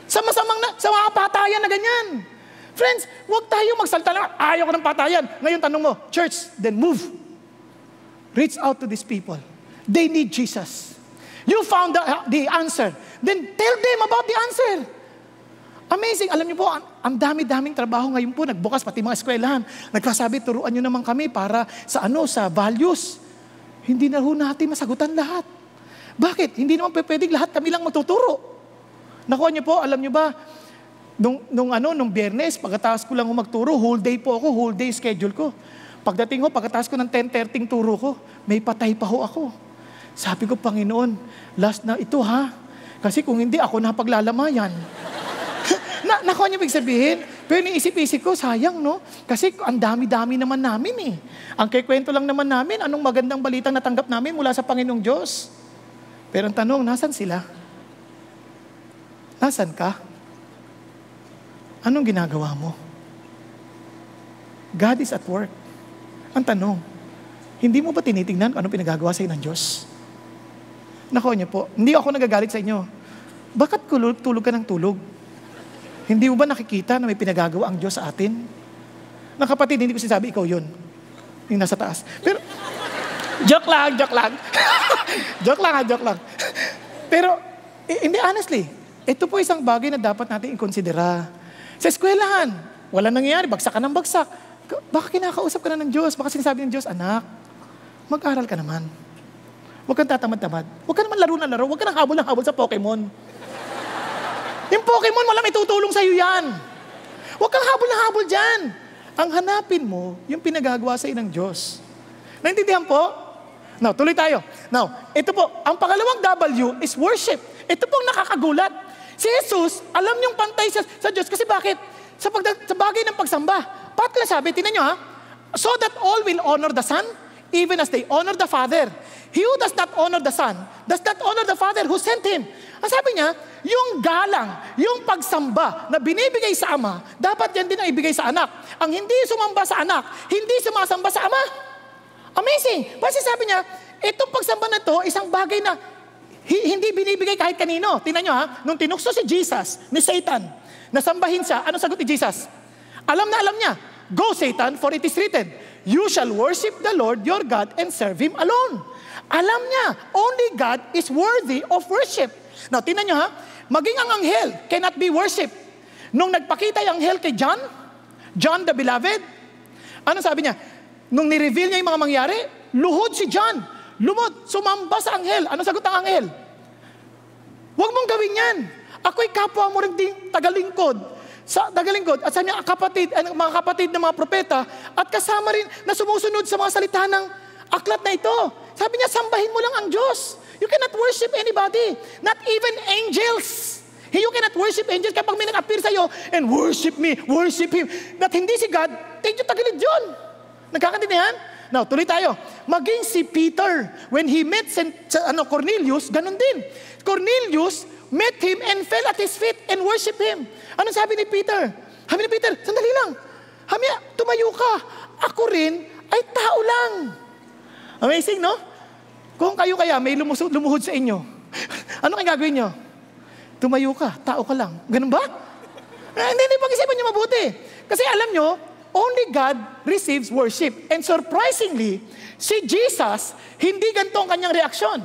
Sa mga patayan na ganyan. Friends, huwag tayo magsalta lang, ayaw ko ng patayan. Ngayon tanong mo, church, then move. Reach out to these people. They need Jesus. You found the answer. Then tell them about the answer. Amazing. Alam niyo po, ang dami-daming trabaho ngayon po, nagbukas pati mga eskwelahan. Nagkasabi, turuan niyo naman kami para sa values. Hindi na ho natin masagutan lahat. Bakit? Hindi naman pwedeng lahat kami lang matuturo. Nakuha niyo po, alam niyo ba, nung Biyernes, pagkatapos ko lang magturo, whole day schedule ko. Pagdating ko, pagkatapos ko ng 10:30 turo ko, may patay pa ho ako. Sabi ko, Panginoon, last na ito ha. Kasi kung hindi, ako napaglalamayan. Nakuha niyo ibig sabihin? Pero iniisip-isip ko, sayang no? Kasi ang dami-dami naman namin eh. Ang kikwento lang naman namin, anong magandang balitang natanggap namin mula sa Panginoong Diyos. Pero ang tanong, nasan sila? Nasan ka? Anong ginagawa mo? God is at work. Ang tanong, hindi mo ba tinitingnan kung anong pinagagawa sa inyo ng Diyos? Nakuha niyo po, hindi ako nagagalit sa inyo. Bakit tulog ka ng tulog? Hindi mo ba nakikita na may pinagagawa ang Diyos sa atin? Na kapatid, hindi ko sinasabi, ikaw yun. Yung nasa taas. Pero, joke lang. joke lang. Pero, hindi, honestly, ito po isang bagay na dapat natin i-considera. Sa eskwelahan, wala nangyayari, bagsak ka ng bagsak. Baka kinakausap ka na ng Diyos, baka sinasabi ng Diyos, anak, mag-aral ka naman. Huwag kang tatamad-tamad. Huwag ka naman laro na laro. Huwag ka nang habol sa Pokemon. Yung Pokemon, walang itutulong sa'yo yan. Huwag kang habol dyan. Ang hanapin mo, yung pinagagawa sa'yo ng Diyos. Naintindihan po? Now, tuloy tayo. Now, ito po, ang pangalawang W is worship. Ito pong nakakagulat. Si Jesus, alam niyong pantay sa Diyos. Kasi bakit? Sa bagay ng pagsamba. Bakit lang sabi? Tingnan nyo ha. So that all will honor the Son, even as they honor the Father. He who does not honor the Son, does not honor the Father who sent Him. Ang sabi niya, yung galang, yung pagsamba na binibigay sa Ama, dapat yan din ang ibigay sa anak. Ang hindi sumamba sa anak, hindi sumasamba sa Ama. Amazing. Kasi sabi niya, itong pagsamba na to, isang bagay na hindi binibigay kahit kanino. Tingnan nyo ha, nung tinukso si Jesus, ni Satan, nasambahin siya, ano sagot ni Jesus? Alam niya, go Satan, for it is written, you shall worship the Lord your God and serve Him alone. Alam niya, only God is worthy of worship. Now, tingnan nyo ha, maging ang anghel cannot be worshipped. Nung nagpakita yung anghel kay John the beloved, ano sabi niya? Nung ni-reveal niya yung mga mangyari, luhod si John. Sumamba sa anghel. Ano sagot ng anghel? Huwag mong gawin yan. Ako'y kapwa mo rin ding tagalingkod. At sa mga kapatid ng mga propeta, at kasama rin na sumusunod sa mga salita ng aklat na ito. Sabi niya, sambahin mo lang ang Diyos. You cannot worship anybody. Not even angels. You cannot worship angels kapag may nag-appear sa'yo and worship me, worship Him. That hindi si God, medyo tagilid yun. Nagkakaintindihan? Now, tuloy tayo. Maging si Peter, when he met Cornelius, ganun din. Cornelius met him and fell at his feet and worship him. Anong sabi ni Peter? Sabi ni Peter, sandali lang. Sabi niya, tumayo ka. Ako rin ay tao lang. Amazing, no? Kung kayo kaya may lumuhod sa inyo, ano kayong gagawin nyo? Tumayo ka, tao ka lang. Ganun ba? Hindi, pag-isipan nyo mabuti. Kasi alam nyo, only God receives worship. And surprisingly, si Jesus, hindi ganito ang kanyang reaksyon.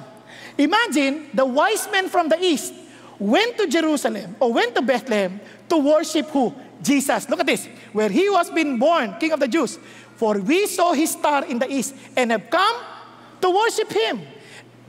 Imagine, the wise men from the east went to Jerusalem or went to Bethlehem to worship who? Jesus. Look at this. Where He was being born, King of the Jews. For we saw His star in the east and have come to worship Him.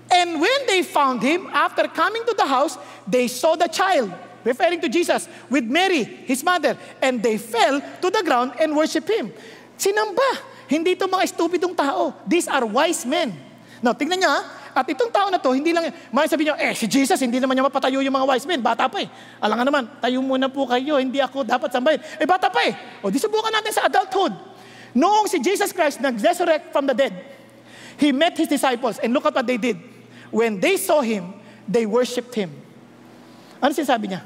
And when they found Him, after coming to the house, they saw the child, referring to Jesus, with Mary, His mother, and they fell to the ground and worshiped Him. Sinamba. Hindi ito mga estupidong tao. These are wise men. Now, tingnan niya, at itong tao na to, hindi lang, may sabi niyo, si Jesus, hindi naman niya mapatayo yung mga wise men. Bata pa eh. Alam nga naman, tayo muna po kayo, hindi ako dapat sambahin. Bata pa eh. O, di subukan natin sa adulthood. Noong si Jesus Christ nag-resurrect from the dead, He met His disciples, and look at what they did. When they saw Him, they worshipped Him. Ano sinasabi niya?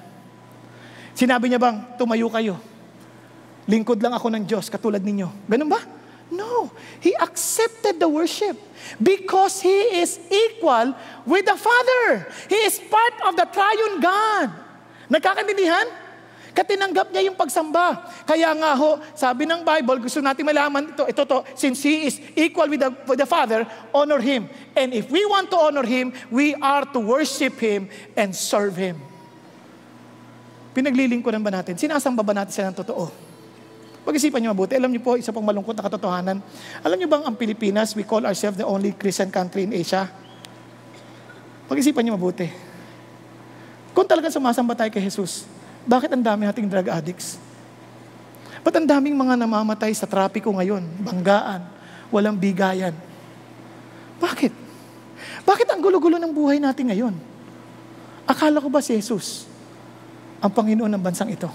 Sinabi niya bang, tumayo kayo. Lingkod lang ako ng Diyos, katulad ninyo. Ganun ba? No. He accepted the worship because He is equal with the Father. He is part of the triune God. Nagkakaintindihan? Katinanggap niya yung pagsamba. Kaya nga ho, sabi ng Bible, gusto natin malaman ito, since He is equal with the Father, honor Him. And if we want to honor Him, we are to worship Him and serve Him. Pinaglilingkuran ba natin? Sinasamba ba natin siya ng totoo? Pag-isipan niyo mabuti. Alam niyo po, isa pang malungkot na katotohanan. Alam niyo bang ang Pilipinas, we call ourselves the only Christian country in Asia? Pag-isipan niyo mabuti. Kung talagang sumasamba tayo kay Jesus, bakit ang dami nating drug addicts? Ba't ang daming mga namamatay sa trapiko ngayon? Banggaan, walang bigayan. Bakit? Bakit ang gulo-gulo ng buhay natin ngayon? Akala ko ba si Jesus ang Panginoon ng bansang ito?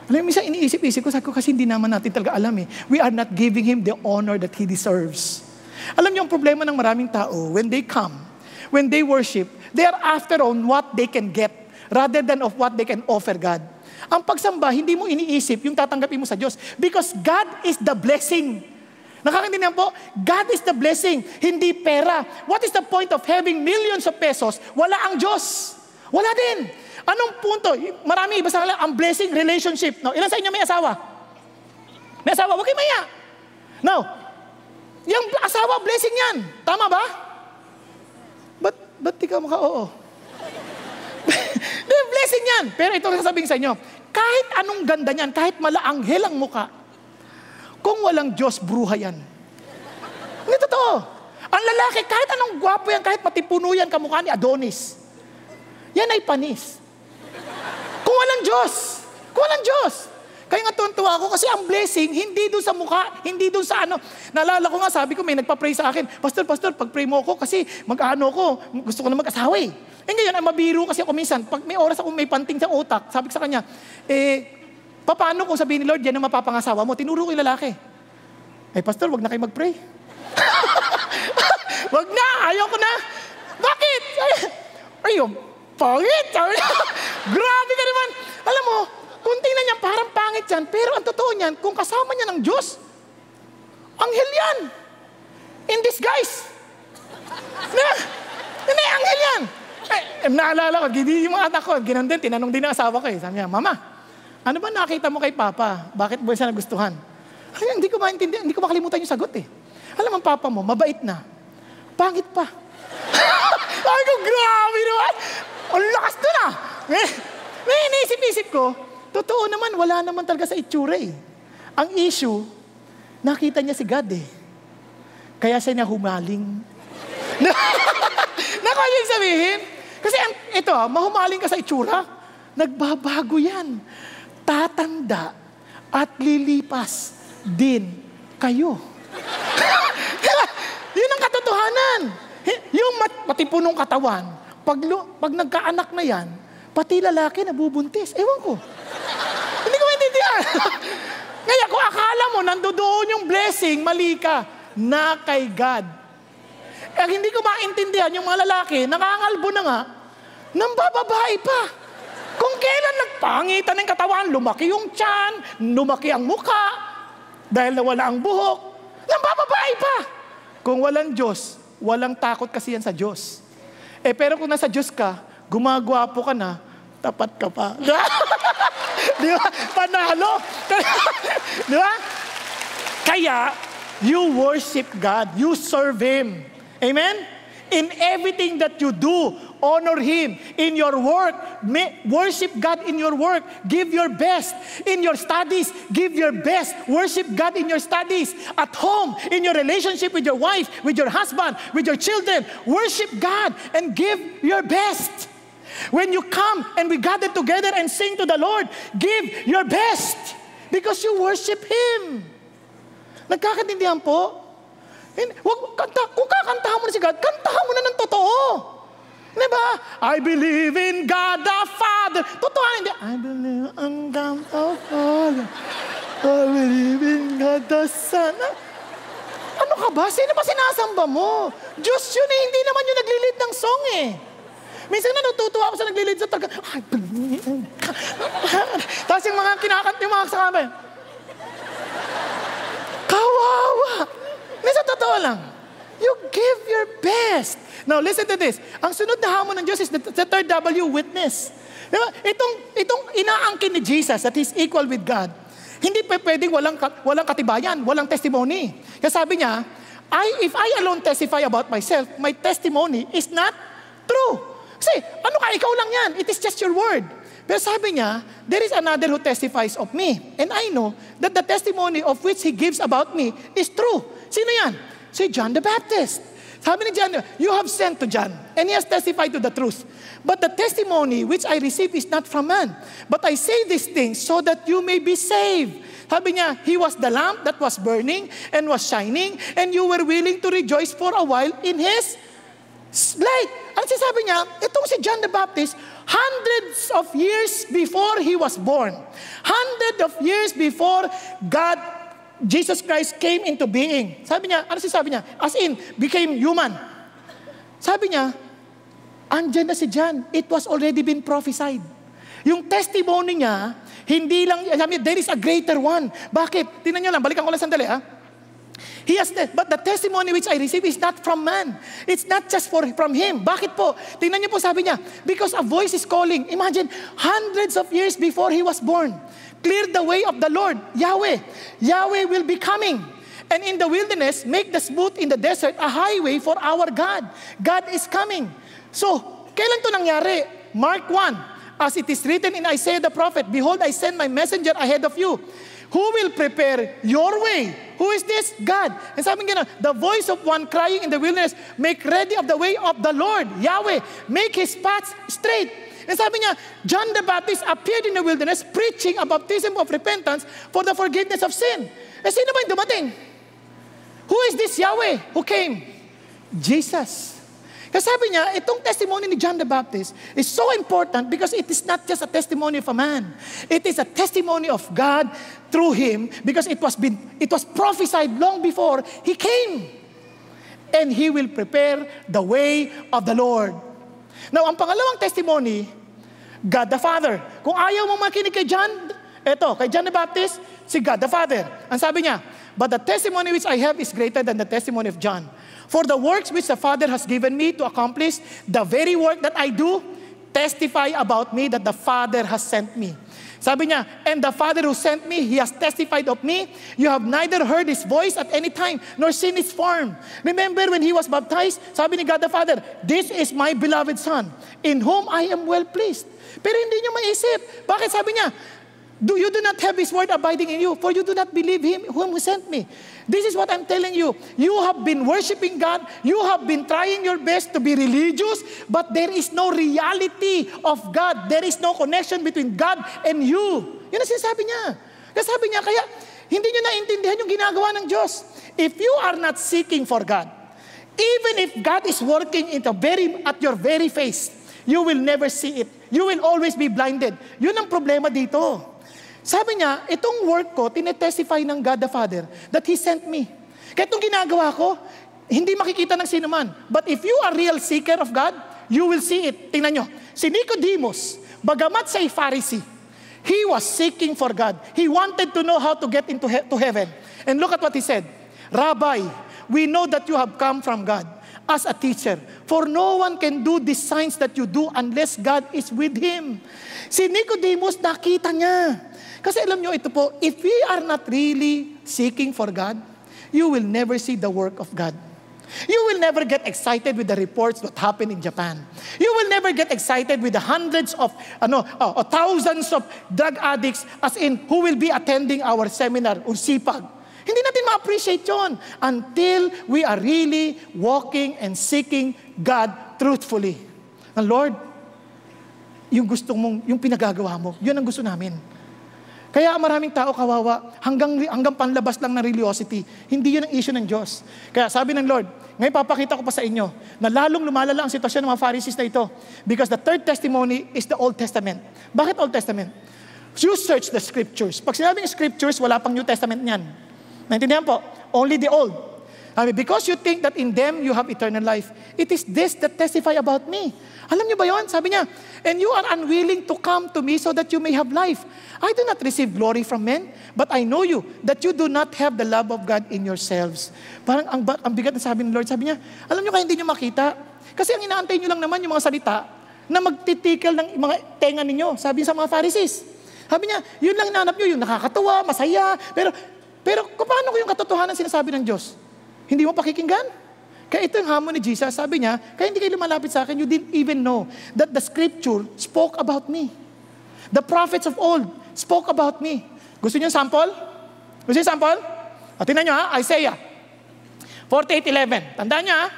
Alam mo, minsan iniisip-isip ko, sabi ko kasi hindi naman natin talaga alam eh. We are not giving Him the honor that He deserves. Alam niyo, ang problema ng maraming tao, when they come, when they worship, they are after on what they can get rather than of what they can offer God. Ang pagsamba, hindi mo iniisip yung tatanggapin mo sa Diyos because God is the blessing. Nakakaintindihan po? God is the blessing, hindi pera. What is the point of having millions of pesos? Wala ang Diyos. Wala din. Anong punto? Marami iba sa kanila, ang blessing relationship. No? Ilan sa inyo may asawa? May asawa? Huwag kayo maya. No. Yung asawa, blessing yan. Tama ba? Ba't di ka maka-oo? Blessing yan. Pero ito ang sasabihin sa inyo, kahit anong ganda niyan, kahit malaanghel ang muka, kung walang Diyos, bruha yan. Hindi totoo. Ang lalaki, kahit anong gwapo yan, kahit matipuno yan kamukha ni Adonis, yan ay panis. Kung walang Diyos. Kung walang Diyos. Kaya nga tuntua ako kasi ang blessing, hindi doon sa mukha, hindi doon sa ano. Naalala ko nga, sabi ko, may nagpa-pray sa akin, Pastor, pag-pray mo ako kasi mag-ano ko, gusto ko na mag-asawa eh. Ngayon, ang mabiro kasi ako minsan, pag may oras ako may panting sa utak, sabi ko sa kanya, paano kung sabihin ni Lord, yan ang mapapangasawa mo? Tinuro ko yung lalaki. Pastor, wag na kayo mag-pray. Wag na, ayaw ko na. Bakit? Ayun, pangit. Grabe ka naman. Alam mo, kung tingnan niya, parang pangit yan, pero ang totoo niyan, kung kasama niya ng Diyos, anghel yan. In disguise. Anghel yan. Naalala ko, yung mga anak ko, ginandun, tinanong din ang asawa ko eh. Sabi niya, Mama, ano ba nakita mo kay Papa? Bakit mo siya nagustuhan? Hindi ko maintindihan, hindi ko makalimutan yung sagot eh. Alam ang Papa mo, mabait na. Pangit pa. Ay ko, grabe naman. Ang lakas doon ah. May iniisip-isip ko, totoo naman, wala naman talaga sa itsura eh. Ang issue, nakita niya si God eh. Kaya siya niya humaling. Nakaya yung sabihin? Kasi ito, mahumaling ka sa itsura, nagbabago yan. Tatanda at lilipas din kayo. Yun ang katotohanan. katotohanan. Yung pati punong katawan, pag nagkaanak na yan, pati lalaki nabubuntis. Ewan ko. Hindi ko maintindihan. Ngayon, kung akala mo, nandoon yung blessing, mali ka. Na kay God. Hindi ko maintindihan yung mga lalaki, nakangalbo na nga, nang bababae pa. Kung kailan nagpangitan ng katawan, lumaki yung tiyan, lumaki ang muka, dahil nawala ang buhok, nang bababae pa. Kung walang Diyos, walang takot kasi yan sa Diyos. Pero kung nasa Diyos ka, gumagwapo ka na, tapat ka pa. Di ba? Panalo. Di ba? Kaya, you worship God. You serve Him. Amen? In everything that you do, honor Him. In your work, worship God in your work. Give your best. In your studies, give your best. Worship God in your studies. At home, in your relationship with your wife, with your husband, with your children, worship God and give your best. When you come and we gather together and sing to the Lord, give your best because you worship Him. Nagkakaintindihan po? Kung kakantahan mo na si God, kantahan mo na ng totoo. Diba? I believe in God the Father. Totoo hindi. I believe in God the Father. I believe in God the Son. Ano ka ba? Sino ba sinasamba mo? Diyos yun eh. Hindi naman yung naglilid ng song eh. Minsan na natutuwa ako sa naglilid sa talaga. I believe in God. Tapos yung mga kinakanta, yung mga kasama. Kawawa. Nasa totoo lang. You give your best. Now, listen to this. Ang sunod na hamon ng Diyos is the third W, witness. Diba? Itong inaangkin ni Jesus that He's equal with God, hindi pa pwedeng walang katibayan, walang testimony. Kasi sabi niya, if I alone testify about myself, my testimony is not true. Kasi, ano ka, ikaw lang yan. It is just your word. Pero sabi niya, there is another who testifies of me. And I know that the testimony of which he gives about me is true. Sino yan? Si John the Baptist. Sabi ni John, you have sent to John, and he has testified to the truth. But the testimony which I receive is not from man. But I say these things so that you may be saved. Sabi niya, he was the lamp that was burning and was shining, and you were willing to rejoice for a while in his light. Ano sabi niya? Itong si John the Baptist, hundreds of years before he was born, hundreds of years before Jesus Christ came into being. Sabi niya, ano sabi niya? As in, became human. Sabi niya, andyan na si John. It was already been prophesied. Yung testimony niya, hindi lang, sabi niya, there is a greater one. Bakit? Tingnan niyo lang, balikan ko lang sandali ha. But the testimony which I receive is not from man. It's not just from him. Bakit po? Tingnan niyo po, sabi niya, because a voice is calling. Imagine, hundreds of years before he was born. Clear the way of the Lord, Yahweh. Yahweh will be coming. And in the wilderness, make the smooth in the desert a highway for our God. God is coming. So, kailan to nangyari? Mark 1. As it is written in Isaiah the prophet, behold, I send my messenger ahead of you. Who will prepare your way? Who is this? God. And sabi nga, the voice of one crying in the wilderness, make ready of the way of the Lord, Yahweh. Make His paths straight. And sabi niya, John the Baptist appeared in the wilderness preaching a baptism of repentance for the forgiveness of sin. Eh, sino ba yung dumating? Who is this Yahweh who came? Jesus. Kasi sabi niya, itong testimony ni John the Baptist is so important because it is not just a testimony of a man. It is a testimony of God through him because it was prophesied long before he came. And he will prepare the way of the Lord. Now, ang pangalawang testimony, God the Father. Kung ayaw mo makinig kay John, kay John the Baptist, si God the Father. Ang sabi niya, but the testimony which I have is greater than the testimony of John. For the works which the Father has given me to accomplish, the very work that I do, testify about me that the Father has sent me. Sabi niya, and the Father who sent me, He has testified of me. You have neither heard His voice at any time, nor seen His form. Remember when He was baptized, sabi ni God the Father, this is my beloved Son, in whom I am well pleased. Pero hindi niyo maisip. Bakit sabi niya, you do not have His word abiding in you, for you do not believe Him whom He sent me. This is what I'm telling you. You have been worshiping God. You have been trying your best to be religious, but there is no reality of God. There is no connection between God and you. Yun ang sinasabi niya. Kasi sabi niya, kaya hindi niyo naintindihan yung ginagawa ng Diyos. If you are not seeking for God, Even if God is working at your very face, you will never see it. You will always be blinded. Yun ang problema dito. Sabi niya, itong work ko, tinetestify ng God the Father that He sent me. Kaya itong ginagawa ko, hindi makikita ng sino man. But if you are real seeker of God, you will see it. Tingnan nyo, si Nicodemus, bagamat siya ay Pharisee, he was seeking for God. He wanted to know how to get to heaven. And look at what he said, Rabbi, we know that you have come from God as a teacher. For no one can do these signs that you do unless God is with him. Si Nicodemus, nakita niya. Kasi alam nyo, ito po, if we are not really seeking for God, you will never see the work of God. You will never get excited with the reports that happen in Japan. You will never get excited with the hundreds of, thousands of drug addicts as in who will be attending our seminar on SIPAG. Hindi natin ma-appreciate yun until we are really walking and seeking God truthfully. And Lord, yung gusto mong, yung pinagagawa mo, yun ang gusto namin. Kaya maraming tao kawawa, hanggang panlabas lang ng religiosity. Hindi yun ang issue ng Diyos. Kaya sabi ng Lord, ngayon papakita ko pa sa inyo na lalong lumalala ang sitwasyon ng mga Pharisees na ito. Because the third testimony is the Old Testament. Bakit Old Testament? You search the Scriptures. Pag sinabing Scriptures, wala pang New Testament niyan. Naintindihan po? Only the old. Because you think that in them you have eternal life. It is this that testify about me. Alam niyo ba yun? Sabi niya, and you are unwilling to come to me so that you may have life. I do not receive glory from men, but I know you, that you do not have the love of God in yourselves. Parang ang bigat na sabi ng Lord. Sabi niya, alam niyo kaya hindi niyo makita? Kasi ang inaantay niyo lang naman yung mga salita na magtitikil ng mga tenga ninyo. Sabi sa mga Pharisees. Sabi niya, yun lang hinahanap niyo, yung nakakatuwa, masaya, pero paano ko yung katotohanan sinasabi ng Diyos? Hindi mo pakikinggan? Kaya ito yung hamon ni Jesus. Sabi niya, kaya hindi kayo lumalapit sa akin, you didn't even know that the Scripture spoke about me. The prophets of old spoke about me. Gusto niyo sample? Gusto niyo sample? O, tingnan niyo ha, Isaiah 48:11. Tandaan niyo ha,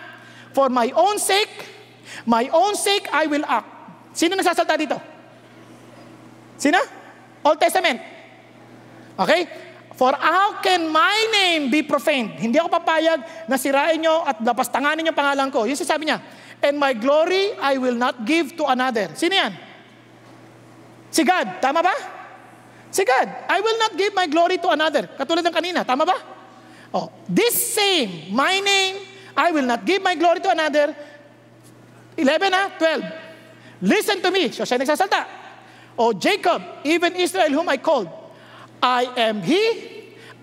for my own sake I will act. Sino nagsasalta dito? Sino? Old Testament. Okay? For how can my name be profaned? Hindi ako papayag na sirain nyo at lapastanganin yung pangalan ko. Yung sasabi niya, and my glory I will not give to another. Sino yan? Si God. Tama ba? Si God. I will not give my glory to another. Katulad ng kanina. Tama ba? Oh, this same, my name, I will not give my glory to another. 12. Listen to me. So siya nagsasalta. O Jacob, even Israel whom I called, I am He,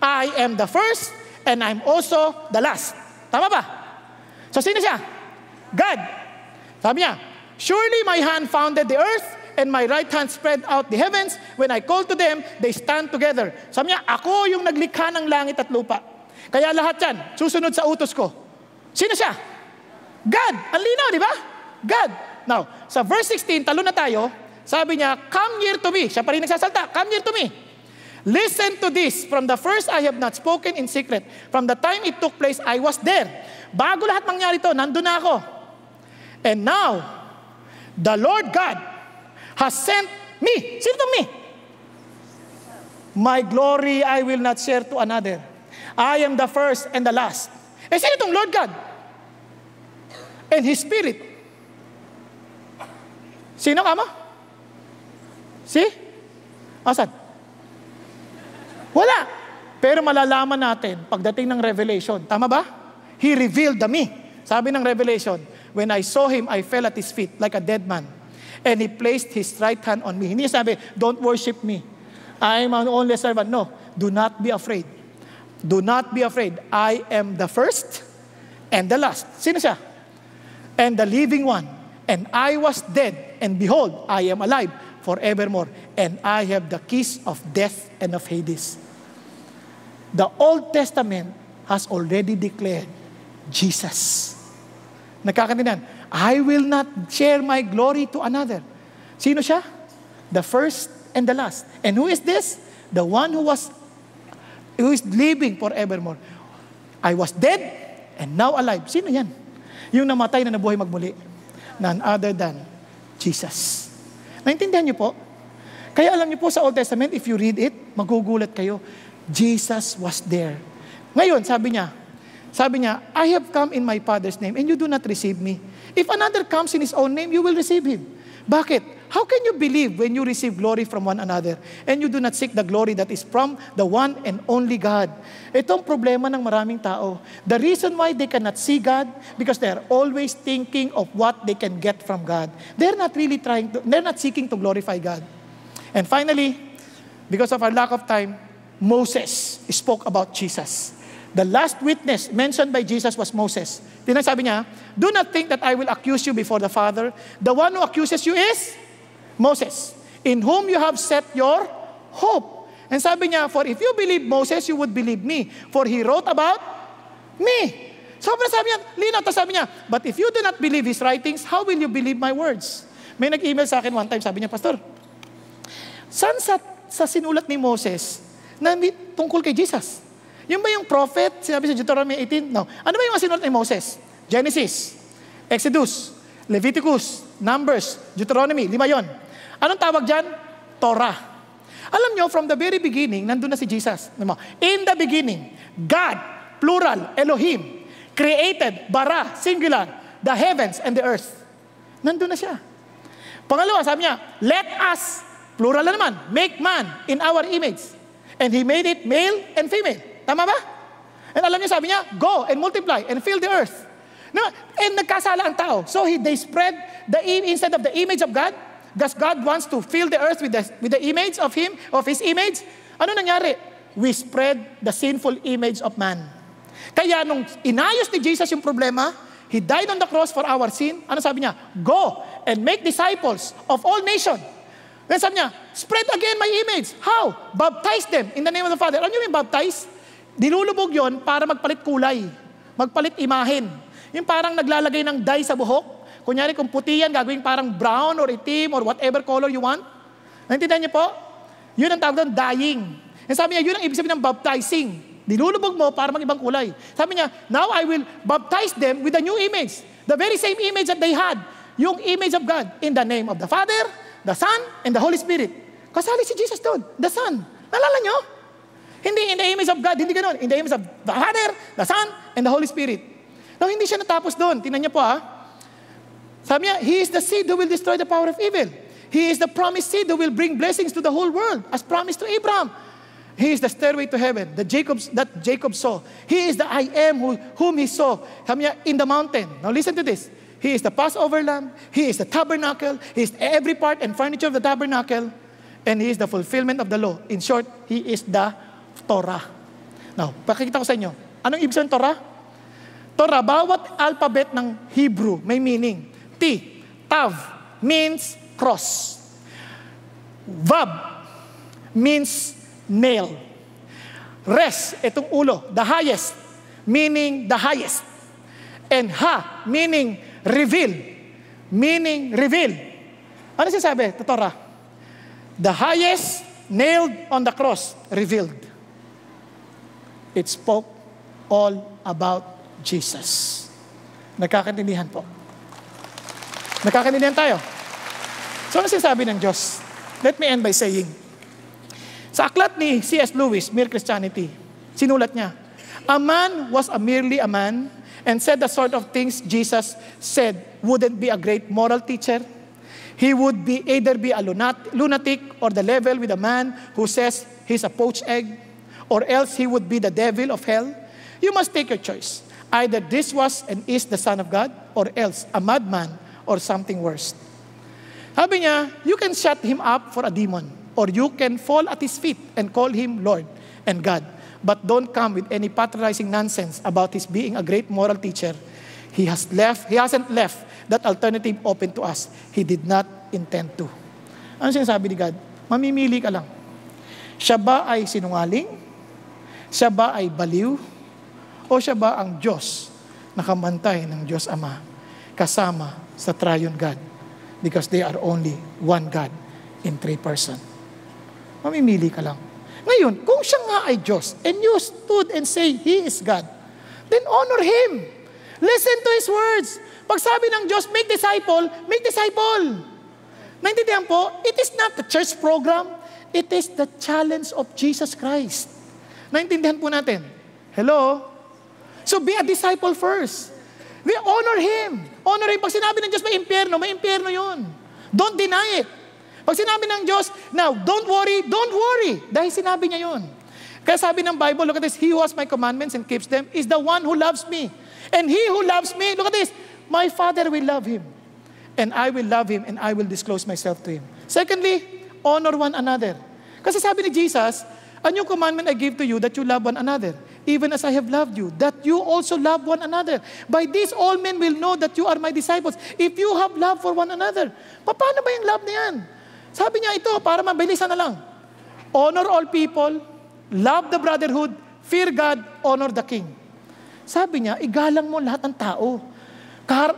I am the first, and I'm also the last. Tama ba? So sino siya? God. Sabi niya, surely my hand founded the earth, and my right hand spread out the heavens. When I call to them, they stand together. Sabi niya, ako yung naglikha ng langit at lupa. Kaya lahat yan, susunod sa utos ko. Sino siya? God. Ang linaw, di ba? God. Now, sa verse 16, talo na tayo, sabi niya, come near to me. Siya pa rin nagsasalta, come near to me. Listen to this. From the first, I have not spoken in secret. From the time it took place, I was there. Bago lahat mangyari to, nandun na ako. And now, the Lord God has sent me. Sino itong me? My glory I will not share to another. I am the first and the last. Eh, sino itong Lord God? And His Spirit. Sino ka mo? See? Asan? Wala. Pero malalaman natin pagdating ng Revelation. Tama ba? He revealed the me. Sabi ng Revelation, when I saw Him, I fell at His feet like a dead man. And He placed His right hand on me. Hindi sabi, don't worship me. I am an only servant. No. Do not be afraid. Do not be afraid. I am the first and the last. Sino siya? And the living one. And I was dead. And behold, I am alive forevermore. And I have the keys of death and of Hades. The Old Testament has already declared Jesus. Nagkakaintindihan, I will not share my glory to another. Sino siya? The first and the last. And who is this? The one who is living forevermore. I was dead and now alive. Sino yan? Yung namatay na nabuhay magmuli. None other than Jesus. Naintindihan niyo po? Kaya alam niyo po sa Old Testament, if you read it, magugulat kayo. Jesus was there. Ngayon, sabi niya, Sabi niya, I have come in my Father's name and you do not receive me. If another comes in his own name, you will receive him. Bakit? How can you believe when you receive glory from one another and you do not seek the glory that is from the one and only God? Itong problema ng maraming tao. The reason why they cannot see God, because they are always thinking of what they can get from God. They're not seeking to glorify God. And finally, because of our lack of time, Moses spoke about Jesus. The last witness mentioned by Jesus was Moses. Sabi niya, do not think that I will accuse you before the Father. The one who accuses you is Moses, in whom you have set your hope. And sabi niya, for if you believe Moses, you would believe me, for he wrote about me. So sabi niya, linaw, sabi niya, but if you do not believe his writings, how will you believe my words? May nag-email sa akin one time, sabi niya, Pastor, saan sa sinulat ni Moses na tungkol kay Jesus? Yung ba yung prophet, sinabi sa Deuteronomy 18? No. Ano ba yung sinulat ni Moses? Genesis, Exodus, Leviticus, Numbers, Deuteronomy, 5 yon. Anong tawag dyan? Torah. Alam nyo, from the very beginning, nandun na si Jesus. In the beginning, God, plural, Elohim, created, bara, singular, the heavens and the earth. Nandun na siya. Pangalawa, sabi niya, let us, plural na naman, make man in our image. And He made it male and female. Tama ba? And alam niyo, sabi niya, go and multiply and fill the earth. No, and nagkasala ang tao. So they spread instead of the image of God, because God wants to fill the earth with the image of Him, of His image. Ano nangyari? We spread the sinful image of man. Kaya nung inayos ni Jesus yung problema, He died on the cross for our sin. Ano sabi niya? Go and make disciples of all nations. Then sabi niya, spread again my image. How? Baptize them in the name of the Father. Ano yung baptize? Dilulubog yon para magpalit kulay, magpalit imahen. Yung parang naglalagay ng dye sa buhok. Kunyari kung puti yan, gagawin parang brown or itim or whatever color you want. Naintindihan niyo po? Yun ang tawag doon, dyeing. And sabi niya, yun ang ibig sabihin ng baptizing. Dilulubog mo para mag-ibang kulay. Sabi niya, now I will baptize them with a new image. The very same image that they had. Yung image of God. In the name of the Father, the Son, and the Holy Spirit. Kasali si Jesus doon, the Son. Nalala niyo? Hindi in the image of God, hindi ganoon. In the image of the Father, the Son, and the Holy Spirit. Now, hindi siya natapos doon. Tingnan niyo po Sabi niya, He is the seed who will destroy the power of evil. He is the promised seed who will bring blessings to the whole world, as promised to Abraham. He is the stairway to heaven that Jacob saw. He is the I am whom he saw. Sabi niya, in the mountain. Now listen to this. He is the Passover lamb. He is the tabernacle. He is every part and furniture of the tabernacle. And He is the fulfillment of the law. In short, He is the Torah. Now, pakikita ko sa inyo. Anong ibig sabihin Torah? Torah, bawat alphabet ng Hebrew may meaning. T, Tav, means cross. Vav, means nail. Res, itong ulo, the highest, meaning the highest. And Ha, meaning reveal. Meaning reveal. Ano sinasabi? Torah. The highest nailed on the cross, revealed. It spoke all about Jesus. Nagkakaintindihan po. Nagkakaintindihan tayo. So ano sinasabi ng Diyos? Let me end by saying, sa aklat ni C.S. Lewis, Mere Christianity, sinulat niya, a man was merely a man and said the sort of things Jesus said wouldn't be a great moral teacher. He would either be a lunatic or the level with a man who says he's a poached egg, or else he would be the devil of hell. You must take your choice. Either this was and is the Son of God, or else a madman or something worse. Sabi niya, you can shut him up for a demon, or you can fall at his feet and call him Lord and God. But don't come with any patronizing nonsense about his being a great moral teacher. He hasn't left that alternative open to us. He did not intend to. Ano sinasabi ni God? Mamimili ka lang. Siya ba ay sinungaling? Siya ba ay baliw? O siya ba ang Diyos na kamantay ng Diyos Ama kasama sa Triune God? Because they are only one God in 3 persons. Mamimili ka lang. Ngayon, kung siya nga ay Diyos and you stood and say He is God, then honor Him. Listen to His words. Pag sabi ng Diyos, make disciple, make disciple. Naintindihan po, it is not the church program, it is the challenge of Jesus Christ. Naintindihan po natin. Hello? So be a disciple first. We honor Him. Honor Him. Pag sinabi ng Diyos may impyerno yun. Don't deny it. Pag sinabi ng Diyos, now, don't worry. Dahil sinabi niya yun. Kaya sabi ng Bible, look at this, He who has my commandments and keeps them is the one who loves me. And he who loves me, look at this, my Father will love him. And I will love him and I will disclose myself to him. Secondly, honor one another. Kasi sabi ni Jesus, a new commandment I give to you that you love one another. Even as I have loved you, that you also love one another. By this, all men will know that you are my disciples. If you have love for one another. Paano ba yung love na yan? Sabi niya ito, para mabilisan na lang. Honor all people, love the brotherhood, fear God, honor the king. Sabi niya, igalang mo lahat ng tao.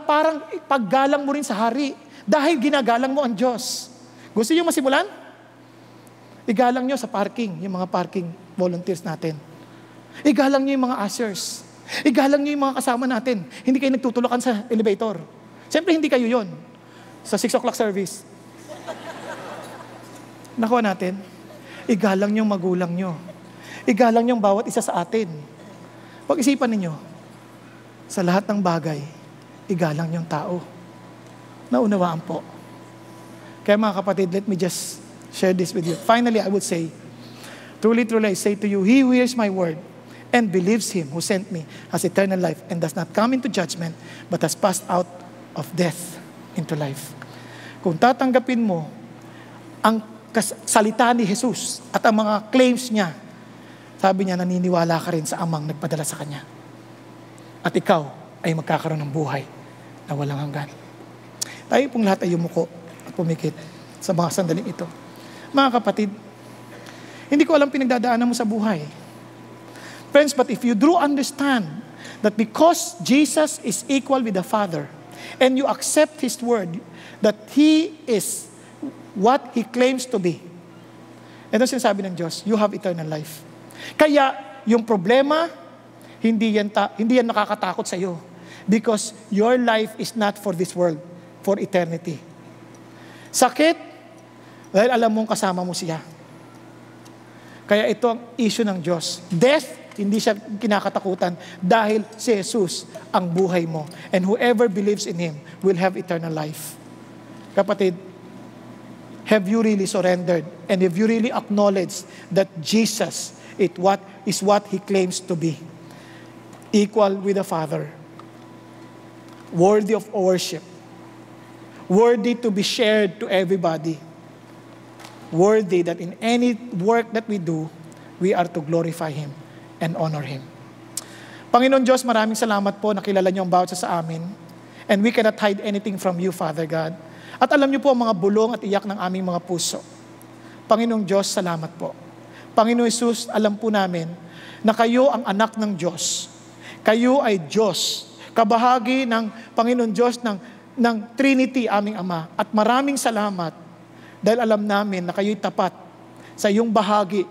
Parang paggalang mo rin sa hari. Dahil ginagalang mo ang Diyos. Gusto niyo masimulan? Igalang niyo sa parking, yung mga parking volunteers natin. Igalang niyo yung mga ushers. Igalang niyo yung mga kasama natin. Hindi kayo nagtutulakan sa elevator. Siyempre, hindi kayo yon. Sa 6 o'clock service. Nakuha natin. Igalang niyo yung magulang niyo. Igalang niyo yung bawat isa sa atin. Pag-isipan ninyo, sa lahat ng bagay, igalang niyo yung tao. Naunawaan po. Kaya mga kapatid, let me just share this with you. Finally, I would say, truly, I say to you, he who hears my word and believes him who sent me has eternal life and does not come into judgment, but has passed out of death into life. Kung tatanggapin mo ang salita ni Jesus at ang mga claims niya, sabi niya, naniniwala ka rin sa amang nagpadala sa kanya. At ikaw ay magkakaroon ng buhay na walang hanggan. Tayo pong lahat ay yumuko at pumikit sa mga sandaling ito. Mga kapatid, hindi ko alam pinagdadaanan mo sa buhay. Friends, but if you do understand that because Jesus is equal with the Father, and you accept His word, that He is what He claims to be, ito sinasabi ng Diyos, you have eternal life. Kaya, yung problema, hindi yan nakakatakot sa iyo. Because your life is not for this world, for eternity. Sakit, dahil alam mong kasama mo siya. Kaya ito ang issue ng Diyos. Death, hindi siya kinakatakutan dahil si Jesus ang buhay mo. And whoever believes in Him will have eternal life. Kapatid, have you really surrendered? And have you really acknowledged that Jesus is what He claims to be? Equal with the Father. Worthy of worship. Worthy to be shared to everybody. Worthy that in any work that we do, we are to glorify Him and honor Him. Panginoon Diyos, maraming salamat po, nakilala niyo ang bawat isa sa amin. And we cannot hide anything from you, Father God. At alam niyo po ang mga bulong at iyak ng aming mga puso. Panginoong Diyos, salamat po. Panginoon Jesus, alam po namin na kayo ang anak ng Diyos. Kayo ay Diyos. Kabahagi ng Panginoon Diyos ng Trinity, aming Ama. At maraming salamat dahil alam namin na kayo'y tapat sa iyong bahagi,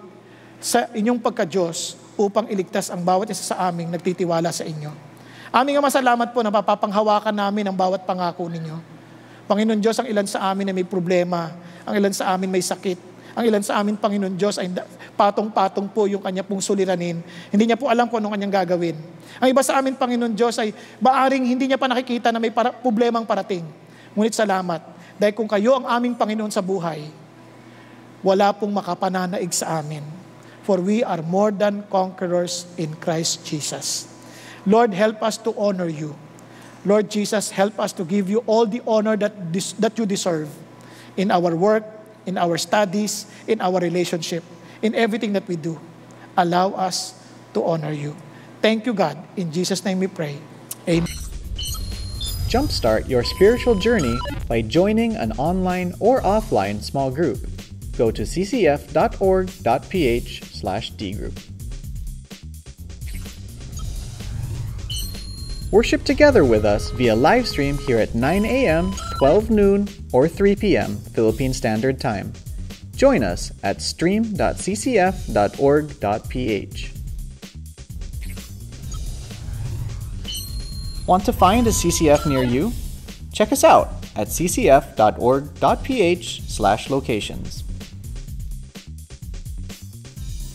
sa inyong pagka-Diyos upang iligtas ang bawat isa sa aming nagtitiwala sa inyo. Aming Ama, salamat po na mapapanghawakan namin ang bawat pangako ninyo. Panginoon Diyos, ang ilan sa amin na may problema, ang ilan sa amin may sakit, ang ilan sa amin, Panginoon Diyos, ay patong-patong po yung kanya pong suliranin. Hindi niya po alam kung anong kanyang gagawin. Ang iba sa amin, Panginoon Diyos, ay maaring hindi niya pa nakikita na may problemang parating. Ngunit salamat, dahil kung kayo ang aming Panginoon sa buhay, wala pong makapananaig sa amin. For we are more than conquerors in Christ Jesus. Lord, help us to honor you. Lord Jesus, help us to give you all the honor that you deserve in our work, in our studies, in our relationship, in everything that we do. Allow us to honor you. Thank you, God. In Jesus' name we pray. Amen. Jumpstart your spiritual journey by joining an online or offline small group. Go to ccf.org.ph/dgroup. Worship together with us via live stream here at 9 a.m., 12 noon, or 3 p.m. Philippine Standard Time. Join us at stream.ccf.org.ph. Want to find a CCF near you? Check us out at ccf.org.ph/locations.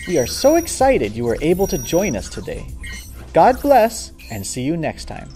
We are so excited you were able to join us today. God bless, and see you next time.